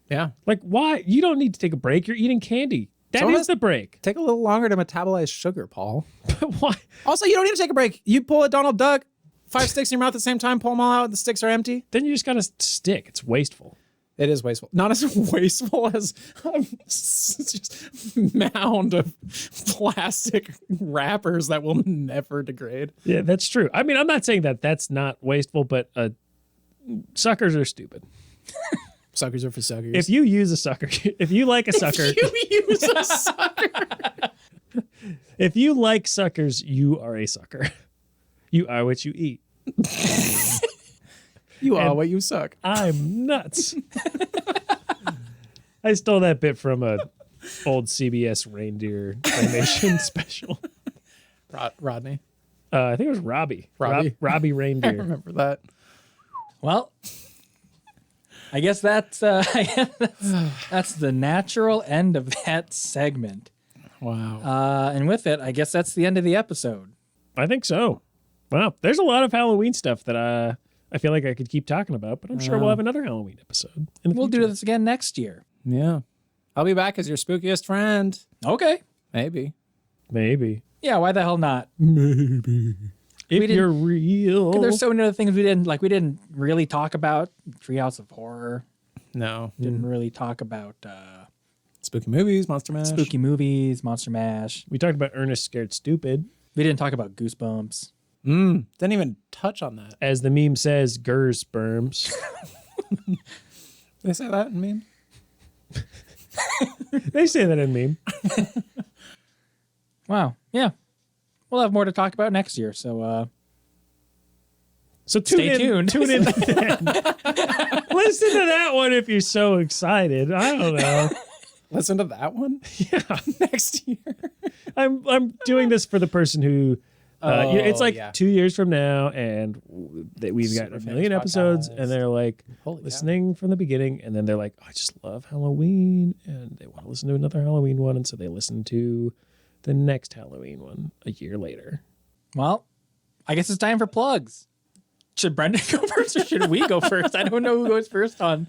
Yeah. Like, why? You don't need to take a break. You're eating candy. That is the break. Take a little longer to metabolize sugar, Paul. But why? Also, you don't need to take a break. You pull a Donald Duck, 5 sticks in your mouth at the same time, pull them all out, the sticks are empty. Then you just got to stick. It's wasteful. It is wasteful. Not as wasteful as just mound of plastic wrappers that will never degrade. Yeah, that's true. I mean, I'm not saying that that's not wasteful, but suckers are stupid. Suckers are for suckers. If you use a sucker, if you like a sucker, you use a sucker. if you like suckers, you are a sucker. You are what you eat. You are what you suck. I'm nuts. I stole that bit from a old CBS reindeer animation special. Rodney. I think it was Robbie. Robbie? Robbie I Reindeer. remember that. Well, I guess that's the natural end of that segment. Wow. And with it, I guess that's the end of the episode. I think so. Wow. There's a lot of Halloween stuff that I feel like I could keep talking about, but I'm sure we'll have another Halloween episode in the We'll future. do this again next year. Yeah. I'll be back as your spookiest friend. Okay. Maybe. Maybe. Yeah, why the hell not? If you're real. There's so many other things we didn't really talk about. Treehouse of Horror. No. Didn't really talk about Spooky movies, Monster Mash. spooky movies, Monster Mash. We talked about Ernest Scared Stupid. We didn't talk about Goosebumps. Didn't even touch on that. As the meme says, Gurr sperms. They say that in meme? They say that in meme. Wow. Yeah. We'll have more to talk about next year. So So Stay tuned. Tune in. Then. Listen to that one if you're so excited. I don't know. Listen to that one? Yeah. Next year. I'm doing this for the person who. It's like yeah. 2 years from now, and we've got Super a million famous episodes, podcast. and they're like Holy cow. listening from the beginning, and then they're like, oh, I just love Halloween, and they want to listen to another Halloween one, and so they listen to the next Halloween one a year later. well, I guess it's time for plugs. Should Brendan go first or should we go first? I don't know who goes first on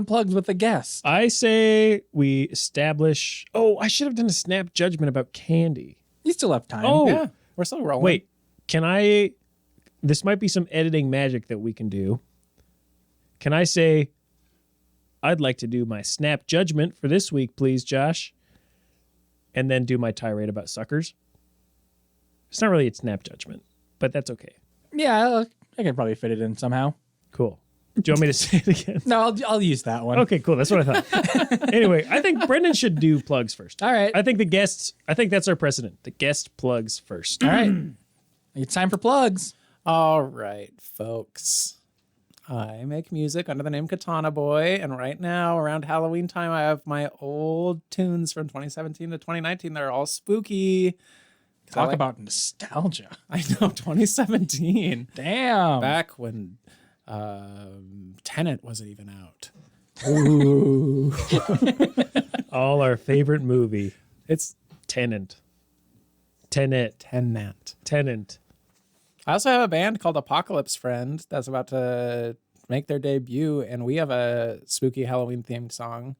plugs with the guests. I say we establish. Oh, I should have done a snap judgment about candy. You still have time. Oh, Yeah. We're still rolling. wait. Can I? This might be some editing magic that we can do. Can I say? I'd like to do my snap judgment for this week, please, Josh. And then do my tirade about suckers. It's not really a snap judgment, but that's okay. Yeah, I can probably fit it in somehow. Cool. Do you want me to say it again? No, I'll use that one. Okay, cool. That's what I thought. Anyway, I think Brendan should do plugs first. All right. I think that's our precedent. The guest plugs first. All right. It's time for plugs. All right, folks. I make music under the name Katana Boy, and right now, around Halloween time, I have my old tunes from 2017 to 2019. They're all spooky. Talk about nostalgia. I know, 2017. Damn. Back when Tenet wasn't even out. All our favorite movie. It's Tenant. Tenet. I also have a band called Apocalypse Friend that's about to make their debut, and we have a spooky Halloween themed song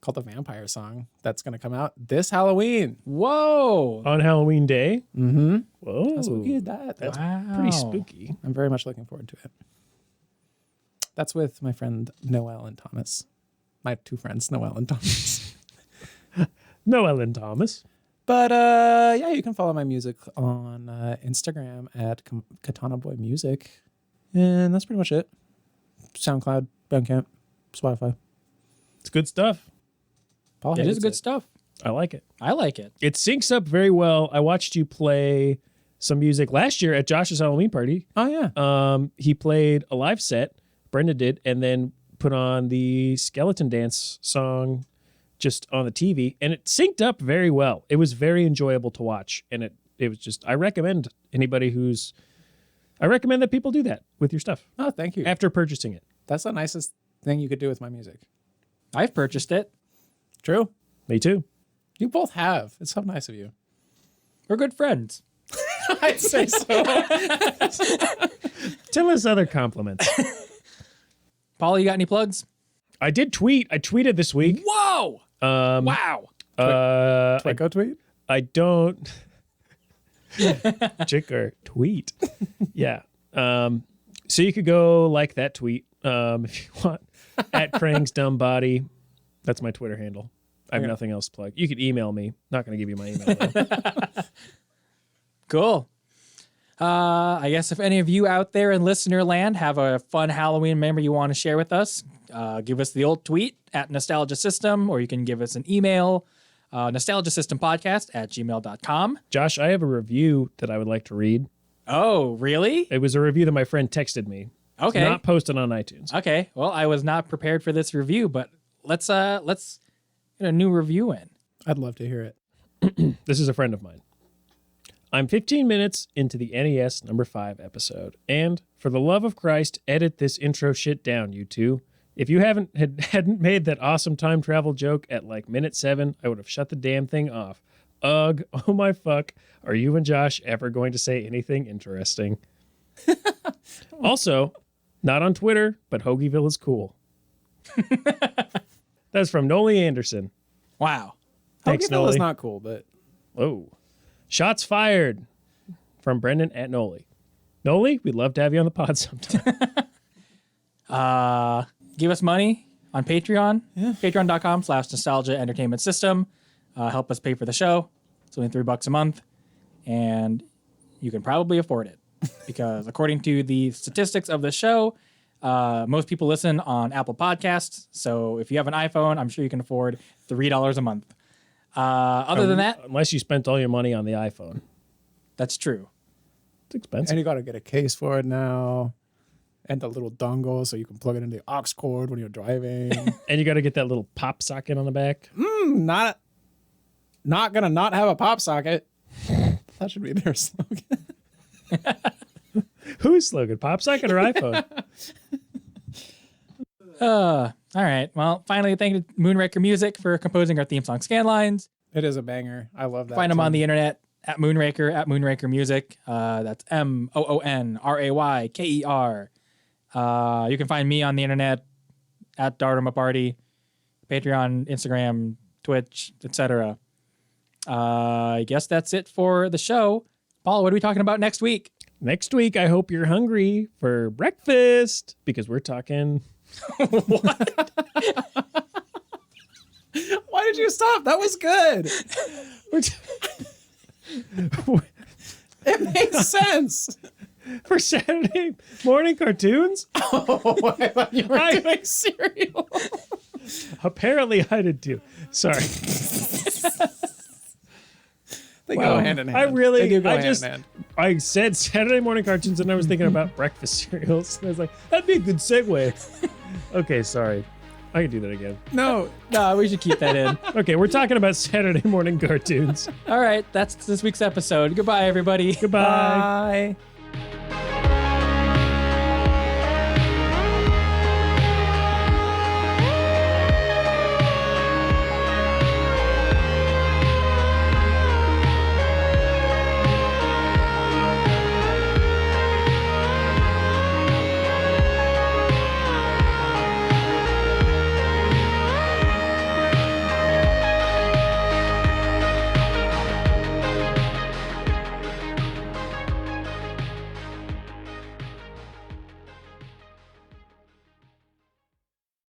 called the Vampire Song that's going to come out this Halloween. Whoa. On Halloween Day. Mm-hmm. Whoa. How spooky is that? That's Wow. pretty spooky. I'm very much looking forward to it. That's with my friend Noel and Thomas. My two friends, Noel and Thomas. No Ellen Thomas. But yeah, you can follow my music on Instagram at Katana Boy Music. And that's pretty much it. SoundCloud, Bandcamp, Spotify. It's good stuff. Paul It hates is good stuff. I like it. I like it. It syncs up very well. I watched you play some music last year at Josh's Halloween party. Oh yeah. He played a live set, Brenda did, and then put on the skeleton dance song just on the TV, and it synced up very well. It was very enjoyable to watch, and it was just, I recommend that people do that with your stuff Oh, thank you. after purchasing it. That's the nicest thing you could do with my music. I've purchased it. True. Me too. You both have. It's so nice of you. We're good friends. I'd say so. Tell us other compliments. Paul, you got any plugs? I did tweet. I tweeted this week. Whoa! Wow. Twicko tweet? I don't. Chick or tweet. Yeah. So you could go like that tweet if you want. At Krang's Dumb Body. That's my Twitter handle. I have nothing else to plug. You could email me. Not going to give you my email, though. Cool. I guess if any of you out there in listener land have a fun Halloween memory you want to share with us, give us the old tweet at Nostalgia System, or you can give us an email, nostalgiasystempodcast@gmail.com. Josh, I have a review that I would like to read. Oh, really? It was a review that my friend texted me. Okay. It's not posted on iTunes. Okay. Well, I was not prepared for this review, but let's get a new review in. I'd love to hear it. This is a friend of mine. I'm 15 minutes into the NES number 5 episode, and for the love of Christ, edit this intro shit down, you two. If you hadn't made that awesome time travel joke at like minute 7, I would have shut the damn thing off. Ugh, oh my fuck, are you and Josh ever going to say anything interesting? Also, not on Twitter, but Hoagieville is cool. That's from Noli Anderson. Wow. Thanks, Hoagieville Noli. is not cool, but Whoa. Shots fired from Brendan at Noli. Noli, we'd love to have you on the pod sometime. Give us money on Patreon. Yeah. Patreon.com/Nostalgia Entertainment System. Help us pay for the show. It's only $3 a month. And you can probably afford it. Because according to the statistics of the show, most people listen on Apple Podcasts. So if you have an iPhone, I'm sure you can afford $3 a month. Other than that, Unless you spent all your money on the iPhone. that's true. It's expensive. and you got to get a case for it now, and the little dongle so you can plug it into the aux cord when you're driving. And you got to get that little pop socket on the back. not gonna not have a pop socket. That should be their slogan. Whose slogan? Pop socket or iPhone? All right. Well, finally, thank you to MoonRayker Music for composing our theme song Scanlines. It is a banger. I love that. Find them on tune. the internet at MoonRayker Music. That's MoonRayker. You can find me on the internet at Darduma Party, Patreon, Instagram, Twitch, etc. I guess that's it for the show. Paul, what are we talking about next week? Next week, I hope you're hungry for breakfast because we're talking. Why did you stop? That was good. It makes sense. For Saturday morning cartoons? Oh, I thought you were doing cereal. Apparently, I did too. Sorry. They go hand in hand. I really, They do go I hand just, in hand. I said Saturday morning cartoons and I was thinking about breakfast cereals. And I was like, that'd be a good segue. Okay, sorry. I can do that again. No, No, we should keep that in. Okay, we're talking about Saturday morning cartoons. All right, that's this week's episode. Goodbye, everybody. Goodbye. bye.